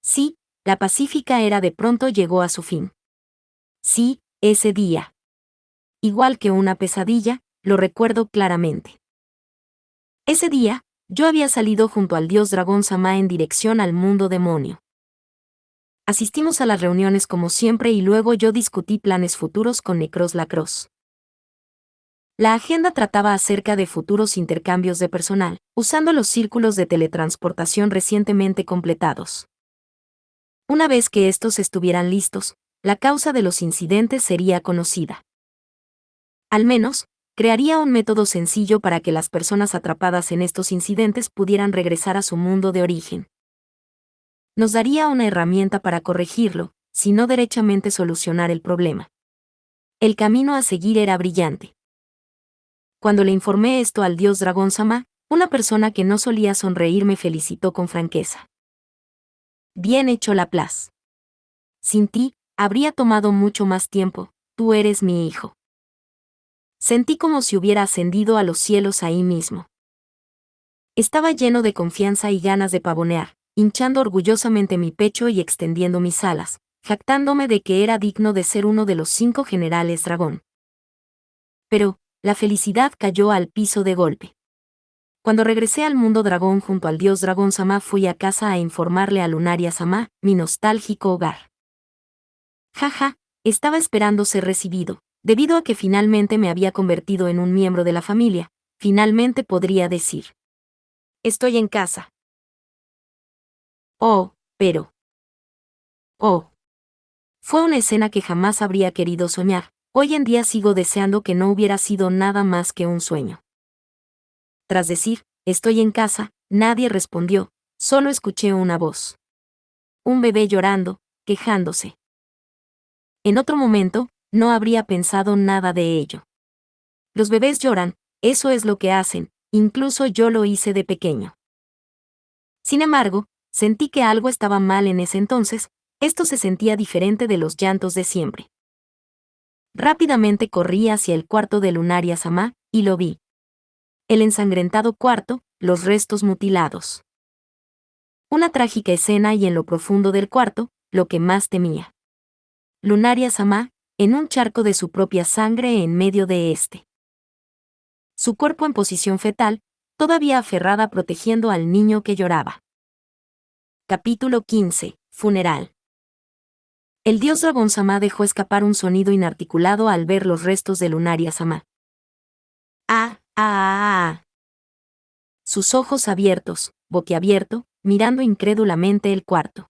A: Sí, la pacífica era de pronto llegó a su fin. Sí, ese día. Igual que una pesadilla, lo recuerdo claramente. Ese día, yo había salido junto al dios dragón Sama en dirección al mundo demonio. Asistimos a las reuniones como siempre y luego yo discutí planes futuros con Necros Lacrosse. La agenda trataba acerca de futuros intercambios de personal, usando los círculos de teletransportación recientemente completados. Una vez que estos estuvieran listos, la causa de los incidentes sería conocida. Al menos, crearía un método sencillo para que las personas atrapadas en estos incidentes pudieran regresar a su mundo de origen. Nos daría una herramienta para corregirlo, si no derechamente solucionar el problema. El camino a seguir era brillante. Cuando le informé esto al dios Dragón Sama, una persona que no solía sonreír me felicitó con franqueza. Bien hecho, Laplace. Sin ti, habría tomado mucho más tiempo, tú eres mi hijo. Sentí como si hubiera ascendido a los cielos ahí mismo. Estaba lleno de confianza y ganas de pavonear, hinchando orgullosamente mi pecho y extendiendo mis alas, jactándome de que era digno de ser uno de los 5 generales dragón. Pero, la felicidad cayó al piso de golpe. Cuando regresé al mundo dragón junto al dios Dragón Sama, fui a casa a informarle a Lunaria Sama, mi nostálgico hogar. Jaja, estaba esperando ser recibido, debido a que finalmente me había convertido en un miembro de la familia, finalmente podría decir. Estoy en casa. Oh, pero. Oh. Fue una escena que jamás habría querido soñar, hoy en día sigo deseando que no hubiera sido nada más que un sueño. Tras decir, estoy en casa, nadie respondió, solo escuché una voz. Un bebé llorando, quejándose. En otro momento, no habría pensado nada de ello. Los bebés lloran, eso es lo que hacen, incluso yo lo hice de pequeño. Sin embargo, sentí que algo estaba mal en ese entonces, esto se sentía diferente de los llantos de siempre. Rápidamente corrí hacia el cuarto de Lunaria Sama, y lo vi. El ensangrentado cuarto, los restos mutilados. Una trágica escena y en lo profundo del cuarto, lo que más temía. Lunaria Sama, en un charco de su propia sangre en medio de este. Su cuerpo en posición fetal, todavía aferrada protegiendo al niño que lloraba. Capítulo 15. Funeral. El dios Dragón Sama dejó escapar un sonido inarticulado al ver los restos de Lunaria Sama. ¡Ah, ah, ah! Ah. Sus ojos abiertos, boquiabierto, mirando incrédulamente el cuarto.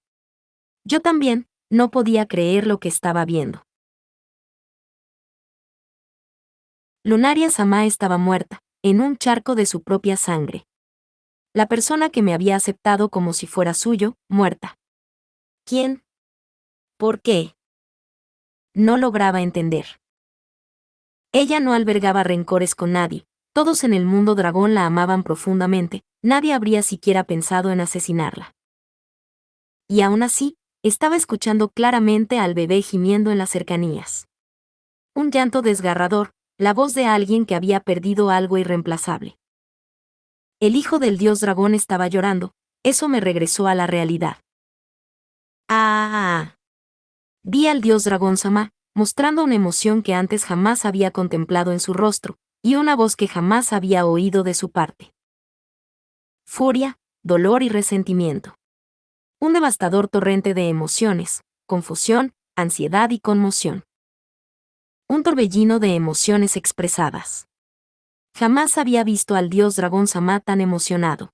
A: Yo también, no podía creer lo que estaba viendo. Lunaria Sama estaba muerta, en un charco de su propia sangre. La persona que me había aceptado como si fuera suyo, muerta. ¿Quién? ¿Por qué? No lograba entender. Ella no albergaba rencores con nadie, todos en el mundo dragón la amaban profundamente, nadie habría siquiera pensado en asesinarla. Y aún así, estaba escuchando claramente al bebé gimiendo en las cercanías. Un llanto desgarrador, la voz de alguien que había perdido algo irreemplazable. El hijo del dios dragón estaba llorando, eso me regresó a la realidad. ¡Ah! Vi al dios Dragón Sama, mostrando una emoción que antes jamás había contemplado en su rostro, y una voz que jamás había oído de su parte. Furia, dolor y resentimiento. Un devastador torrente de emociones, confusión, ansiedad y conmoción. Un torbellino de emociones expresadas. Jamás había visto al dios Dragón Sama tan emocionado.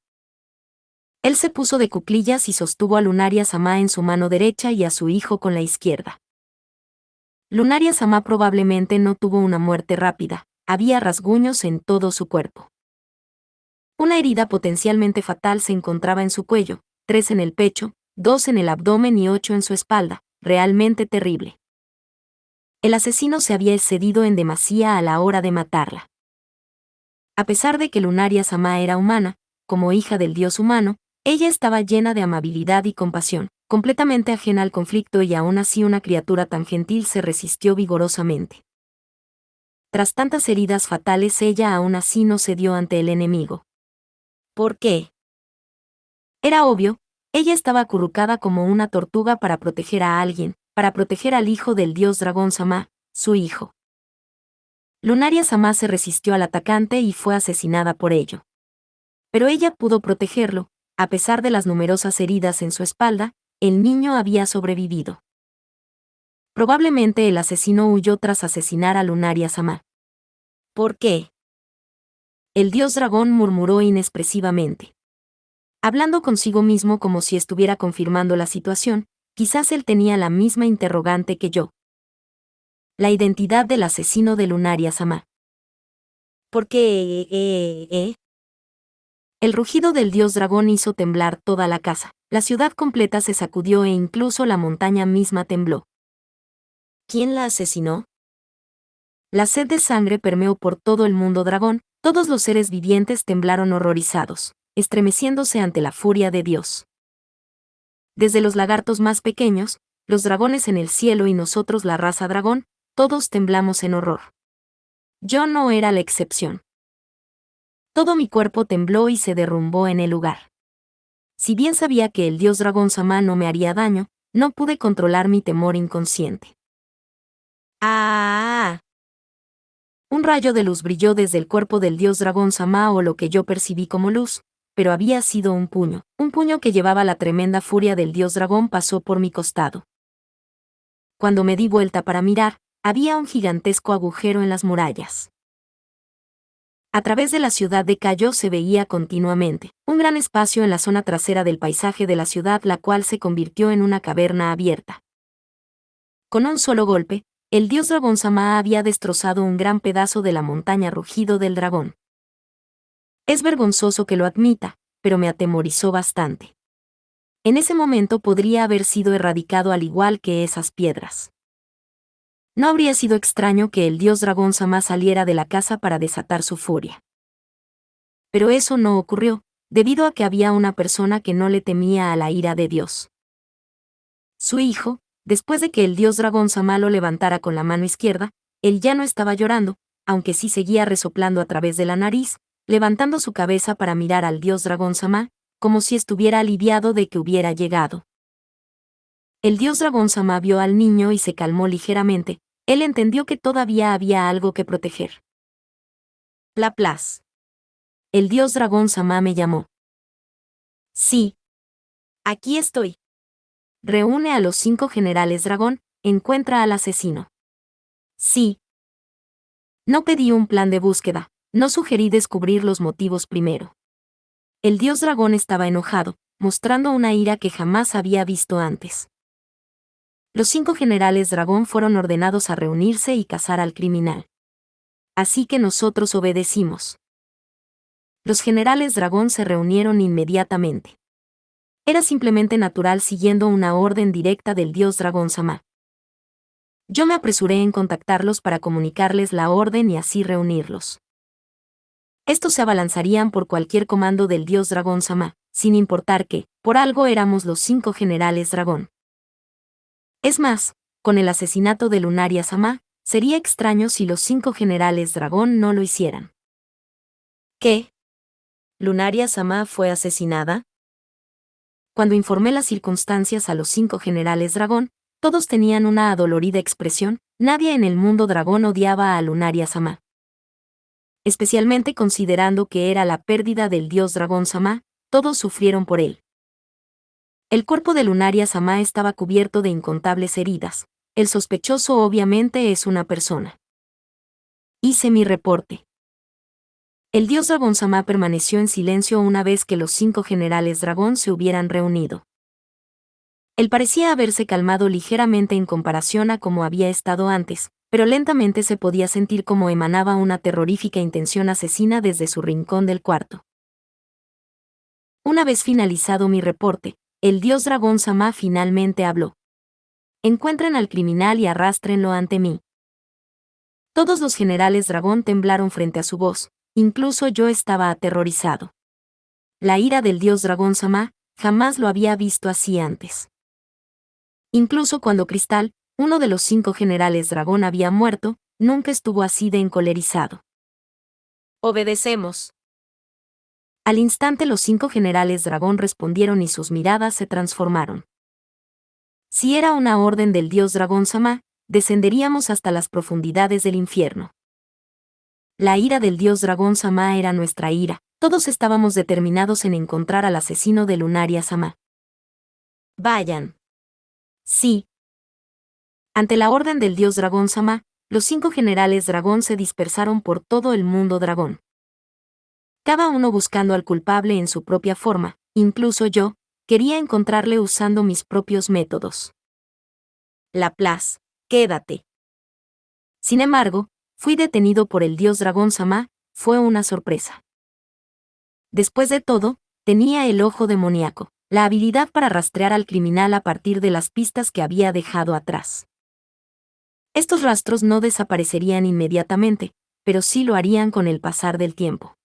A: Él se puso de cuclillas y sostuvo a Lunaria Sama en su mano derecha y a su hijo con la izquierda. Lunaria Sama probablemente no tuvo una muerte rápida, había rasguños en todo su cuerpo. Una herida potencialmente fatal se encontraba en su cuello, 3 en el pecho, 2 en el abdomen y 8 en su espalda, realmente terrible. El asesino se había excedido en demasía a la hora de matarla. A pesar de que Lunaria Sama era humana, como hija del dios humano, ella estaba llena de amabilidad y compasión, completamente ajena al conflicto y aún así una criatura tan gentil se resistió vigorosamente. Tras tantas heridas fatales ella aún así no cedió ante el enemigo. ¿Por qué? Era obvio, ella estaba acurrucada como una tortuga para proteger a alguien, para proteger al hijo del dios Dragón Sama, su hijo. Lunaria Sama se resistió al atacante y fue asesinada por ello. Pero ella pudo protegerlo, a pesar de las numerosas heridas en su espalda, el niño había sobrevivido. Probablemente el asesino huyó tras asesinar a Lunaria Sama. ¿Por qué? El dios dragón murmuró inexpresivamente. Hablando consigo mismo como si estuviera confirmando la situación, Quizás él tenía la misma interrogante que yo. La identidad del asesino de Lunaria-sama. ¿Por qué? El rugido del dios dragón hizo temblar toda la casa. La ciudad completa se sacudió e incluso la montaña misma tembló. ¿Quién la asesinó? La sed de sangre permeó por todo el mundo dragón, todos los seres vivientes temblaron horrorizados, estremeciéndose ante la furia de Dios. Desde los lagartos más pequeños, los dragones en el cielo y nosotros la raza dragón, todos temblamos en horror. Yo no era la excepción. Todo mi cuerpo tembló y se derrumbó en el lugar. Si bien sabía que el dios dragón Sama no me haría daño, no pude controlar mi temor inconsciente. ¡Ah! Un rayo de luz brilló desde el cuerpo del dios dragón Sama o lo que yo percibí como luz, pero había sido un puño que llevaba la tremenda furia del dios dragón pasó por mi costado. Cuando me di vuelta para mirar, había un gigantesco agujero en las murallas. A través de la ciudad de Cayo se veía continuamente un gran espacio en la zona trasera del paisaje de la ciudad, la cual se convirtió en una caverna abierta. Con un solo golpe, el dios dragón Sama había destrozado un gran pedazo de la montaña rugido del dragón. Es vergonzoso que lo admita, pero me atemorizó bastante. En ese momento podría haber sido erradicado al igual que esas piedras. No habría sido extraño que el dios dragón Sama saliera de la casa para desatar su furia. Pero eso no ocurrió, debido a que había una persona que no le temía a la ira de Dios. Su hijo, después de que el dios dragón Sama lo levantara con la mano izquierda, él ya no estaba llorando, aunque sí seguía resoplando a través de la nariz, levantando su cabeza para mirar al dios dragón Sama, como si estuviera aliviado de que hubiera llegado. El dios dragón Sama vio al niño y se calmó ligeramente. Él entendió que todavía había algo que proteger. Laplace. El dios dragón Sama me llamó. Sí. Aquí estoy. Reúne a los 5 generales dragón, encuentra al asesino. Sí. No pedí un plan de búsqueda, no sugerí descubrir los motivos primero. El dios dragón estaba enojado, mostrando una ira que jamás había visto antes. Los 5 generales dragón fueron ordenados a reunirse y cazar al criminal. Así que nosotros obedecimos. Los generales dragón se reunieron inmediatamente. Era simplemente natural siguiendo una orden directa del dios dragón Sama. Yo me apresuré en contactarlos para comunicarles la orden y así reunirlos. Estos se abalanzarían por cualquier comando del dios dragón Sama, sin importar que, por algo éramos los 5 generales dragón. Es más, con el asesinato de Lunaria-sama, sería extraño si los 5 generales dragón no lo hicieran. ¿Qué? ¿Lunaria-sama fue asesinada? Cuando informé las circunstancias a los 5 generales dragón, todos tenían una adolorida expresión. Nadie en el mundo dragón odiaba a Lunaria-sama. Especialmente considerando que era la pérdida del dios dragón Sama, todos sufrieron por él. El cuerpo de Lunaria-sama estaba cubierto de incontables heridas. El sospechoso obviamente es una persona. Hice mi reporte. El dios dragón Sama permaneció en silencio una vez que los 5 generales dragón se hubieran reunido. Él parecía haberse calmado ligeramente en comparación a como había estado antes, pero lentamente se podía sentir cómo emanaba una terrorífica intención asesina desde su rincón del cuarto. Una vez finalizado mi reporte, el dios dragón Sama finalmente habló. Encuentren al criminal y arrástrenlo ante mí. Todos los generales dragón temblaron frente a su voz, incluso yo estaba aterrorizado. La ira del dios dragón Sama, jamás lo había visto así antes. Incluso cuando Cristal, uno de los 5 generales dragón, había muerto, nunca estuvo así de encolerizado. Obedecemos. Al instante los 5 generales dragón respondieron y sus miradas se transformaron. Si era una orden del dios dragón Sama, descenderíamos hasta las profundidades del infierno. La ira del dios dragón Sama era nuestra ira, todos estábamos determinados en encontrar al asesino de Lunaria-sama. Vayan. Sí. Ante la orden del dios dragón Sama, los 5 generales dragón se dispersaron por todo el mundo dragón. Cada uno buscando al culpable en su propia forma, incluso yo, quería encontrarle usando mis propios métodos. Laplace, quédate. Sin embargo, fui detenido por el dios dragón Sama, fue una sorpresa. Después de todo, tenía el ojo demoníaco, la habilidad para rastrear al criminal a partir de las pistas que había dejado atrás. Estos rastros no desaparecerían inmediatamente, pero sí lo harían con el pasar del tiempo.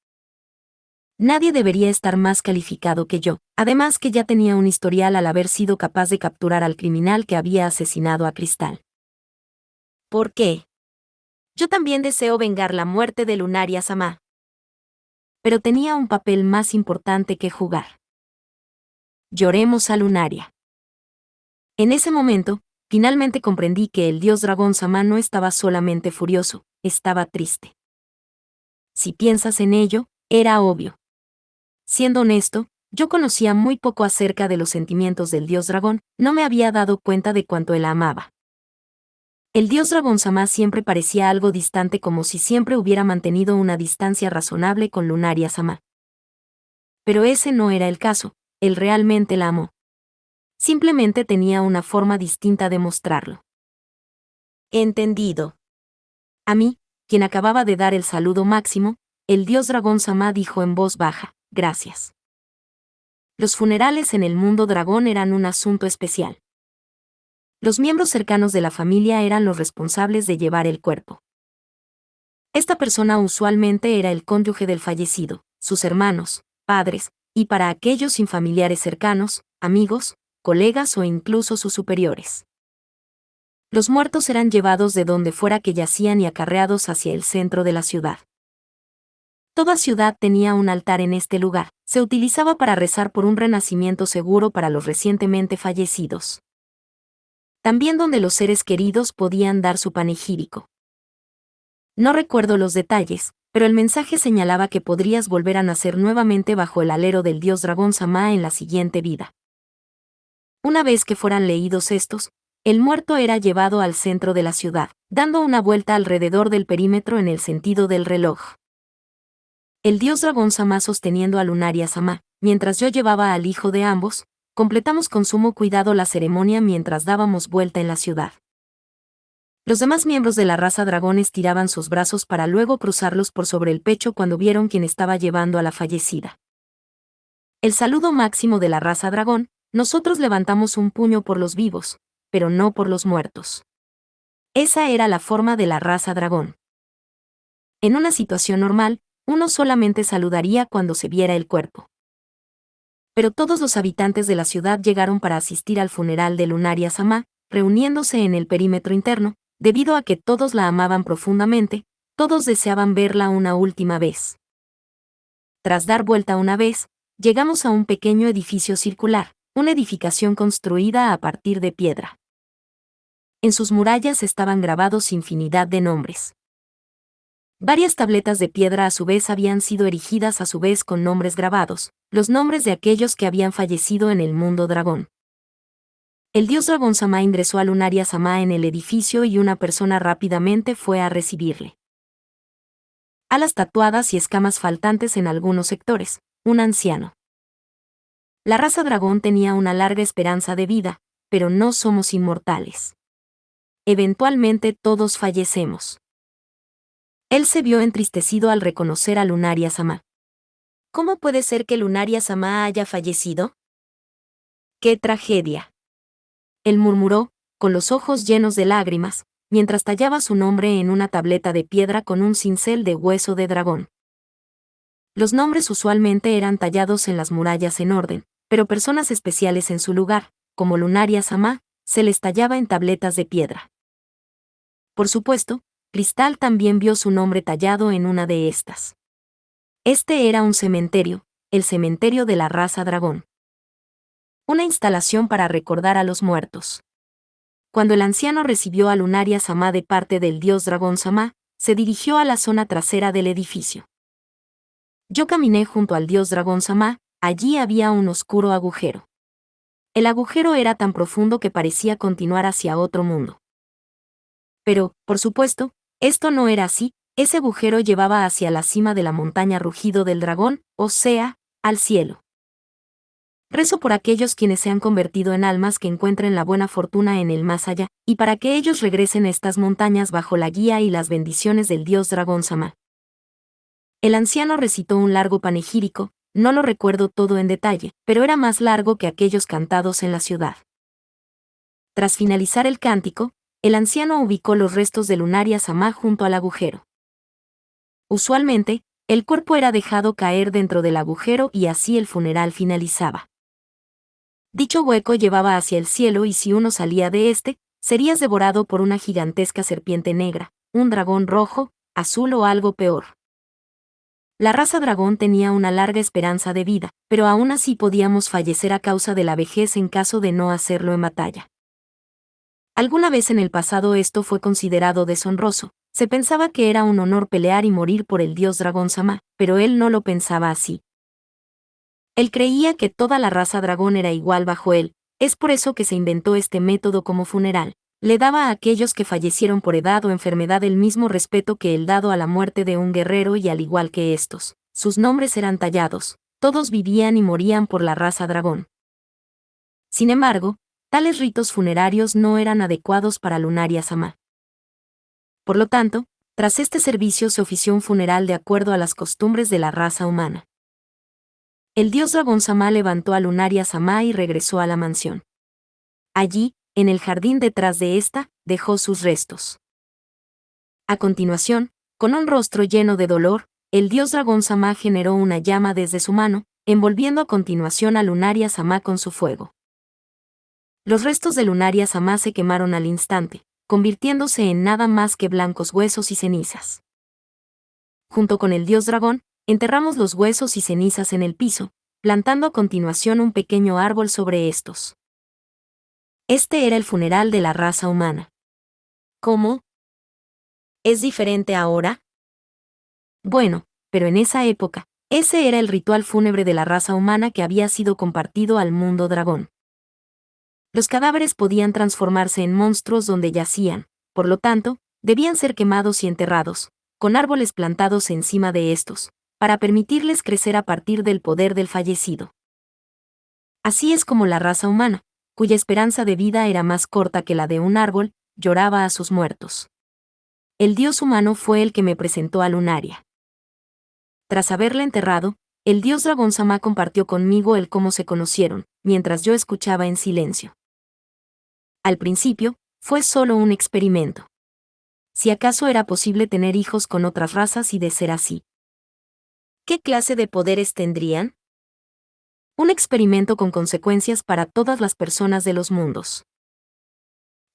A: Nadie debería estar más calificado que yo, además que ya tenía un historial al haber sido capaz de capturar al criminal que había asesinado a Cristal. ¿Por qué? Yo también deseo vengar la muerte de Lunaria Sama. Pero tenía un papel más importante que jugar. Lloremos a Lunaria. En ese momento, finalmente comprendí que el dios dragón Sama no estaba solamente furioso, estaba triste. Si piensas en ello, era obvio. Siendo honesto, yo conocía muy poco acerca de los sentimientos del dios dragón, no me había dado cuenta de cuánto él amaba. El dios dragón Sama siempre parecía algo distante, como si siempre hubiera mantenido una distancia razonable con Lunaria Sama. Pero ese no era el caso, él realmente la amó. Simplemente tenía una forma distinta de mostrarlo. Entendido. A mí, quien acababa de dar el saludo máximo, el dios dragón Sama dijo en voz baja, gracias. Los funerales en el mundo dragón eran un asunto especial. Los miembros cercanos de la familia eran los responsables de llevar el cuerpo. Esta persona usualmente era el cónyuge del fallecido, sus hermanos, padres, y para aquellos sin familiares cercanos, amigos, colegas o incluso sus superiores. Los muertos eran llevados de donde fuera que yacían y acarreados hacia el centro de la ciudad. Toda ciudad tenía un altar en este lugar, se utilizaba para rezar por un renacimiento seguro para los recientemente fallecidos. También donde los seres queridos podían dar su panegírico. No recuerdo los detalles, pero el mensaje señalaba que podrías volver a nacer nuevamente bajo el alero del dios dragón Sama en la siguiente vida. Una vez que fueran leídos estos, el muerto era llevado al centro de la ciudad, dando una vuelta alrededor del perímetro en el sentido del reloj. El dios dragón Sama sosteniendo a Lunaria Sama, mientras yo llevaba al hijo de ambos, completamos con sumo cuidado la ceremonia mientras dábamos vuelta en la ciudad. Los demás miembros de la raza dragón estiraban sus brazos para luego cruzarlos por sobre el pecho cuando vieron quién estaba llevando a la fallecida. El saludo máximo de la raza dragón, nosotros levantamos un puño por los vivos, pero no por los muertos. Esa era la forma de la raza dragón. En una situación normal, uno solamente saludaría cuando se viera el cuerpo. Pero todos los habitantes de la ciudad llegaron para asistir al funeral de Lunaria Sama, reuniéndose en el perímetro interno, debido a que todos la amaban profundamente, todos deseaban verla una última vez. Tras dar vuelta una vez, llegamos a un pequeño edificio circular, una edificación construida a partir de piedra. En sus murallas estaban grabados infinidad de nombres. Varias tabletas de piedra a su vez habían sido erigidas a su vez con nombres grabados, los nombres de aquellos que habían fallecido en el mundo dragón. El dios dragón Sama ingresó a Lunaria Sama en el edificio y una persona rápidamente fue a recibirle. Alas tatuadas y escamas faltantes en algunos sectores, un anciano. La raza dragón tenía una larga esperanza de vida, pero no somos inmortales. Eventualmente todos fallecemos. Él se vio entristecido al reconocer a Lunaria Sama. ¿Cómo puede ser que Lunaria Sama haya fallecido? ¡Qué tragedia! Él murmuró, con los ojos llenos de lágrimas, mientras tallaba su nombre en una tableta de piedra con un cincel de hueso de dragón. Los nombres usualmente eran tallados en las murallas en orden, pero personas especiales en su lugar, como Lunaria Sama, se les tallaba en tabletas de piedra. Por supuesto, Cristal también vio su nombre tallado en una de estas. Este era un cementerio, el cementerio de la raza dragón. Una instalación para recordar a los muertos. Cuando el anciano recibió a Lunaria Sama de parte del dios dragón Sama, se dirigió a la zona trasera del edificio. Yo caminé junto al dios dragón Sama, allí había un oscuro agujero. El agujero era tan profundo que parecía continuar hacia otro mundo. Pero, por supuesto, esto no era así, ese agujero llevaba hacia la cima de la montaña Rugido del Dragón, o sea, al cielo. Rezo por aquellos quienes se han convertido en almas que encuentren la buena fortuna en el más allá, y para que ellos regresen a estas montañas bajo la guía y las bendiciones del dios Dragón Sama. El anciano recitó un largo panegírico, no lo recuerdo todo en detalle, pero era más largo que aquellos cantados en la ciudad. Tras finalizar el cántico, el anciano ubicó los restos de Lunaria Sama junto al agujero. Usualmente, el cuerpo era dejado caer dentro del agujero y así el funeral finalizaba. Dicho hueco llevaba hacia el cielo y si uno salía de este, serías devorado por una gigantesca serpiente negra, un dragón rojo, azul o algo peor. La raza dragón tenía una larga esperanza de vida, pero aún así podíamos fallecer a causa de la vejez en caso de no hacerlo en batalla. Alguna vez en el pasado esto fue considerado deshonroso, se pensaba que era un honor pelear y morir por el dios dragón Sama, pero él no lo pensaba así. Él creía que toda la raza dragón era igual bajo él, es por eso que se inventó este método como funeral. Le daba a aquellos que fallecieron por edad o enfermedad el mismo respeto que el dado a la muerte de un guerrero y al igual que estos, sus nombres eran tallados, todos vivían y morían por la raza dragón. Sin embargo, tales ritos funerarios no eran adecuados para Lunaria Sama. Por lo tanto, tras este servicio se ofició un funeral de acuerdo a las costumbres de la raza humana. El dios dragón Sama levantó a Lunaria Sama y regresó a la mansión. Allí, en el jardín detrás de esta, dejó sus restos. A continuación, con un rostro lleno de dolor, el dios dragón Sama generó una llama desde su mano, envolviendo a continuación a Lunaria Sama con su fuego. Los restos de Lunaria Sama se quemaron al instante, convirtiéndose en nada más que blancos huesos y cenizas. Junto con el dios dragón, enterramos los huesos y cenizas en el piso, plantando a continuación un pequeño árbol sobre estos. Este era el funeral de la raza humana. ¿Cómo? ¿Es diferente ahora? Bueno, pero en esa época, ese era el ritual fúnebre de la raza humana que había sido compartido al mundo dragón. Los cadáveres podían transformarse en monstruos donde yacían, por lo tanto, debían ser quemados y enterrados, con árboles plantados encima de estos, para permitirles crecer a partir del poder del fallecido. Así es como la raza humana, cuya esperanza de vida era más corta que la de un árbol, lloraba a sus muertos. El dios humano fue el que me presentó a Lunaria. Tras haberla enterrado, el dios dragón Sama compartió conmigo el cómo se conocieron, mientras yo escuchaba en silencio. Al principio, fue solo un experimento. Si acaso era posible tener hijos con otras razas y de ser así. ¿Qué clase de poderes tendrían? Un experimento con consecuencias para todas las personas de los mundos.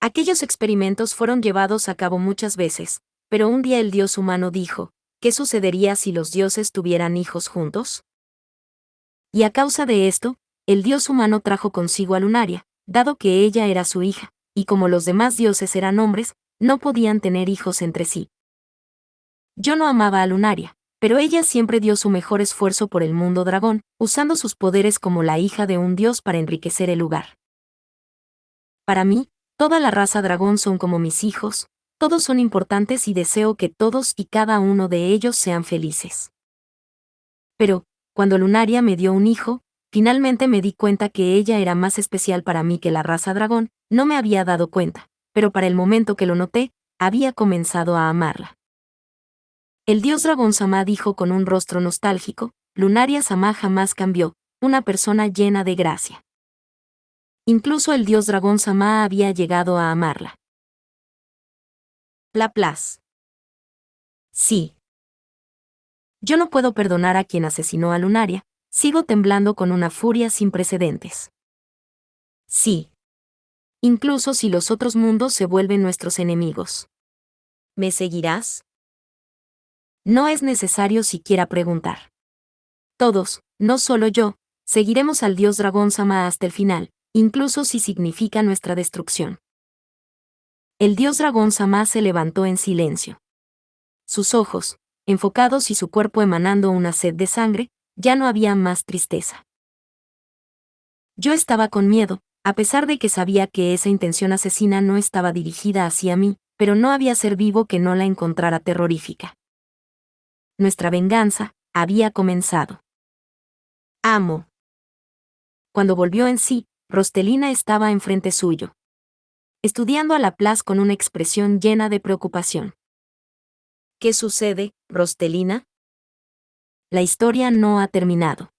A: Aquellos experimentos fueron llevados a cabo muchas veces, pero un día el dios humano dijo, ¿qué sucedería si los dioses tuvieran hijos juntos? Y a causa de esto, el dios humano trajo consigo a Lunaria, dado que ella era su hija, y como los demás dioses eran hombres, no podían tener hijos entre sí. Yo no amaba a Lunaria, pero ella siempre dio su mejor esfuerzo por el mundo dragón, usando sus poderes como la hija de un dios para enriquecer el lugar. Para mí, toda la raza dragón son como mis hijos, todos son importantes y deseo que todos y cada uno de ellos sean felices. Pero, cuando Lunaria me dio un hijo, finalmente me di cuenta que ella era más especial para mí que la raza dragón, no me había dado cuenta, pero para el momento que lo noté, había comenzado a amarla. El dios dragón Sama dijo con un rostro nostálgico, Lunaria Sama jamás cambió, una persona llena de gracia. Incluso el dios dragón Sama había llegado a amarla. Laplace. Sí. Yo no puedo perdonar a quien asesinó a Lunaria, sigo temblando con una furia sin precedentes. Sí. Incluso si los otros mundos se vuelven nuestros enemigos. ¿Me seguirás? No es necesario siquiera preguntar. Todos, no solo yo, seguiremos al dios dragón Sama hasta el final, incluso si significa nuestra destrucción. El dios dragón Sama se levantó en silencio. Sus ojos, enfocados y su cuerpo emanando una sed de sangre, ya no había más tristeza. Yo estaba con miedo, a pesar de que sabía que esa intención asesina no estaba dirigida hacia mí, pero no había ser vivo que no la encontrara terrorífica. Nuestra venganza había comenzado. Amo. Cuando volvió en sí, Rostelina estaba enfrente suyo, estudiando a Laplace con una expresión llena de preocupación. ¿Qué sucede, Rostelina? La historia no ha terminado.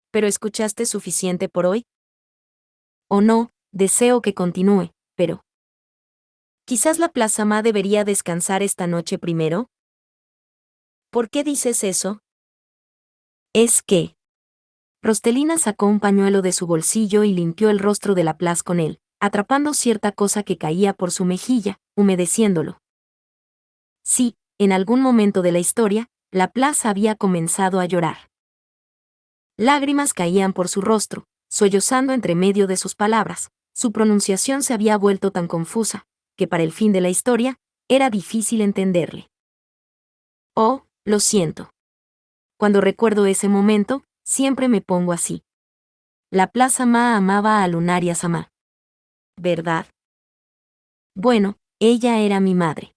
A: ¿Pero escuchaste suficiente por hoy? O no, deseo que continúe, pero... ¿Quizás Laplace Ama debería descansar esta noche primero? ¿Por qué dices eso? Es que... Rostelina sacó un pañuelo de su bolsillo y limpió el rostro de Laplace con él, atrapando cierta cosa que caía por su mejilla, humedeciéndolo. Sí, en algún momento de la historia, Laplace había comenzado a llorar. Lágrimas caían por su rostro, sollozando entre medio de sus palabras. Su pronunciación se había vuelto tan confusa, que para el fin de la historia, era difícil entenderle. Oh, lo siento. Cuando recuerdo ese momento, siempre me pongo así. Laplace Ama amaba a Lunaria Sama. ¿Verdad? Bueno, ella era mi madre.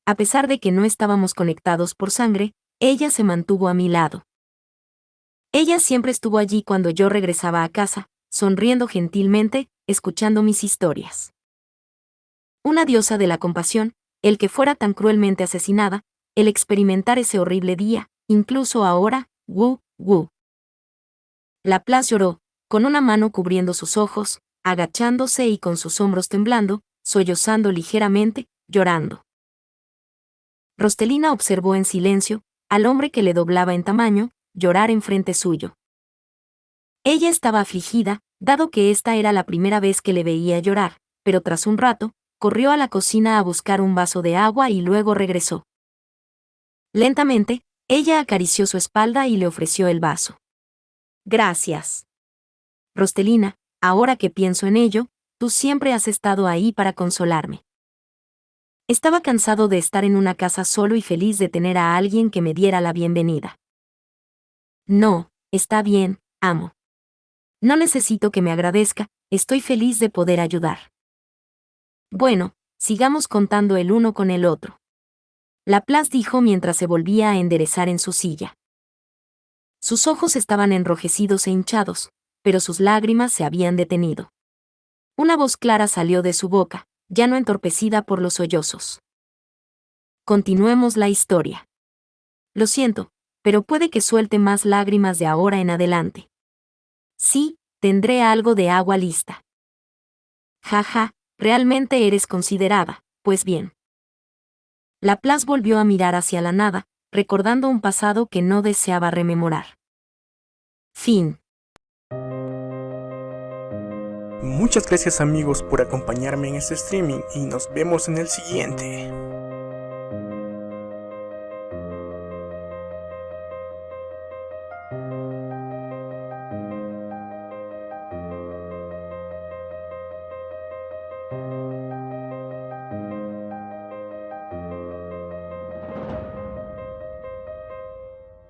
A: A pesar de que no estábamos conectados por sangre, ella se mantuvo a mi lado. Ella siempre estuvo allí cuando yo regresaba a casa, sonriendo gentilmente, escuchando mis historias. Una diosa de la compasión, el que fuera tan cruelmente asesinada, el experimentar ese horrible día, incluso ahora, wu. Laplace lloró, con una mano cubriendo sus ojos, agachándose y con sus hombros temblando, sollozando ligeramente, llorando. Rostelina observó en silencio al hombre que le doblaba en tamaño, llorar enfrente suyo. Ella estaba afligida, dado que esta era la primera vez que le veía llorar, pero tras un rato, corrió a la cocina a buscar un vaso de agua y luego regresó. Lentamente, ella acarició su espalda y le ofreció el vaso. Gracias. Rostelina, ahora que pienso en ello, tú siempre has estado ahí para consolarme. Estaba cansado de estar en una casa solo y feliz de tener a alguien que me diera la bienvenida. No, está bien, amo. No necesito que me agradezca, estoy feliz de poder ayudar. Bueno, sigamos contando el uno con el otro. Laplace dijo mientras se volvía a enderezar en su silla. Sus ojos estaban enrojecidos e hinchados, pero sus lágrimas se habían detenido. Una voz clara salió de su boca, ya no entorpecida por los sollozos. Continuemos la historia. Lo siento, pero puede que suelte más lágrimas de ahora en adelante. Sí, tendré algo de agua lista. Jaja, realmente eres considerada, pues bien. Laplace volvió a mirar hacia la nada, recordando un pasado que no deseaba rememorar. Fin.
B: Muchas gracias amigos por acompañarme en este streaming y nos vemos en el siguiente.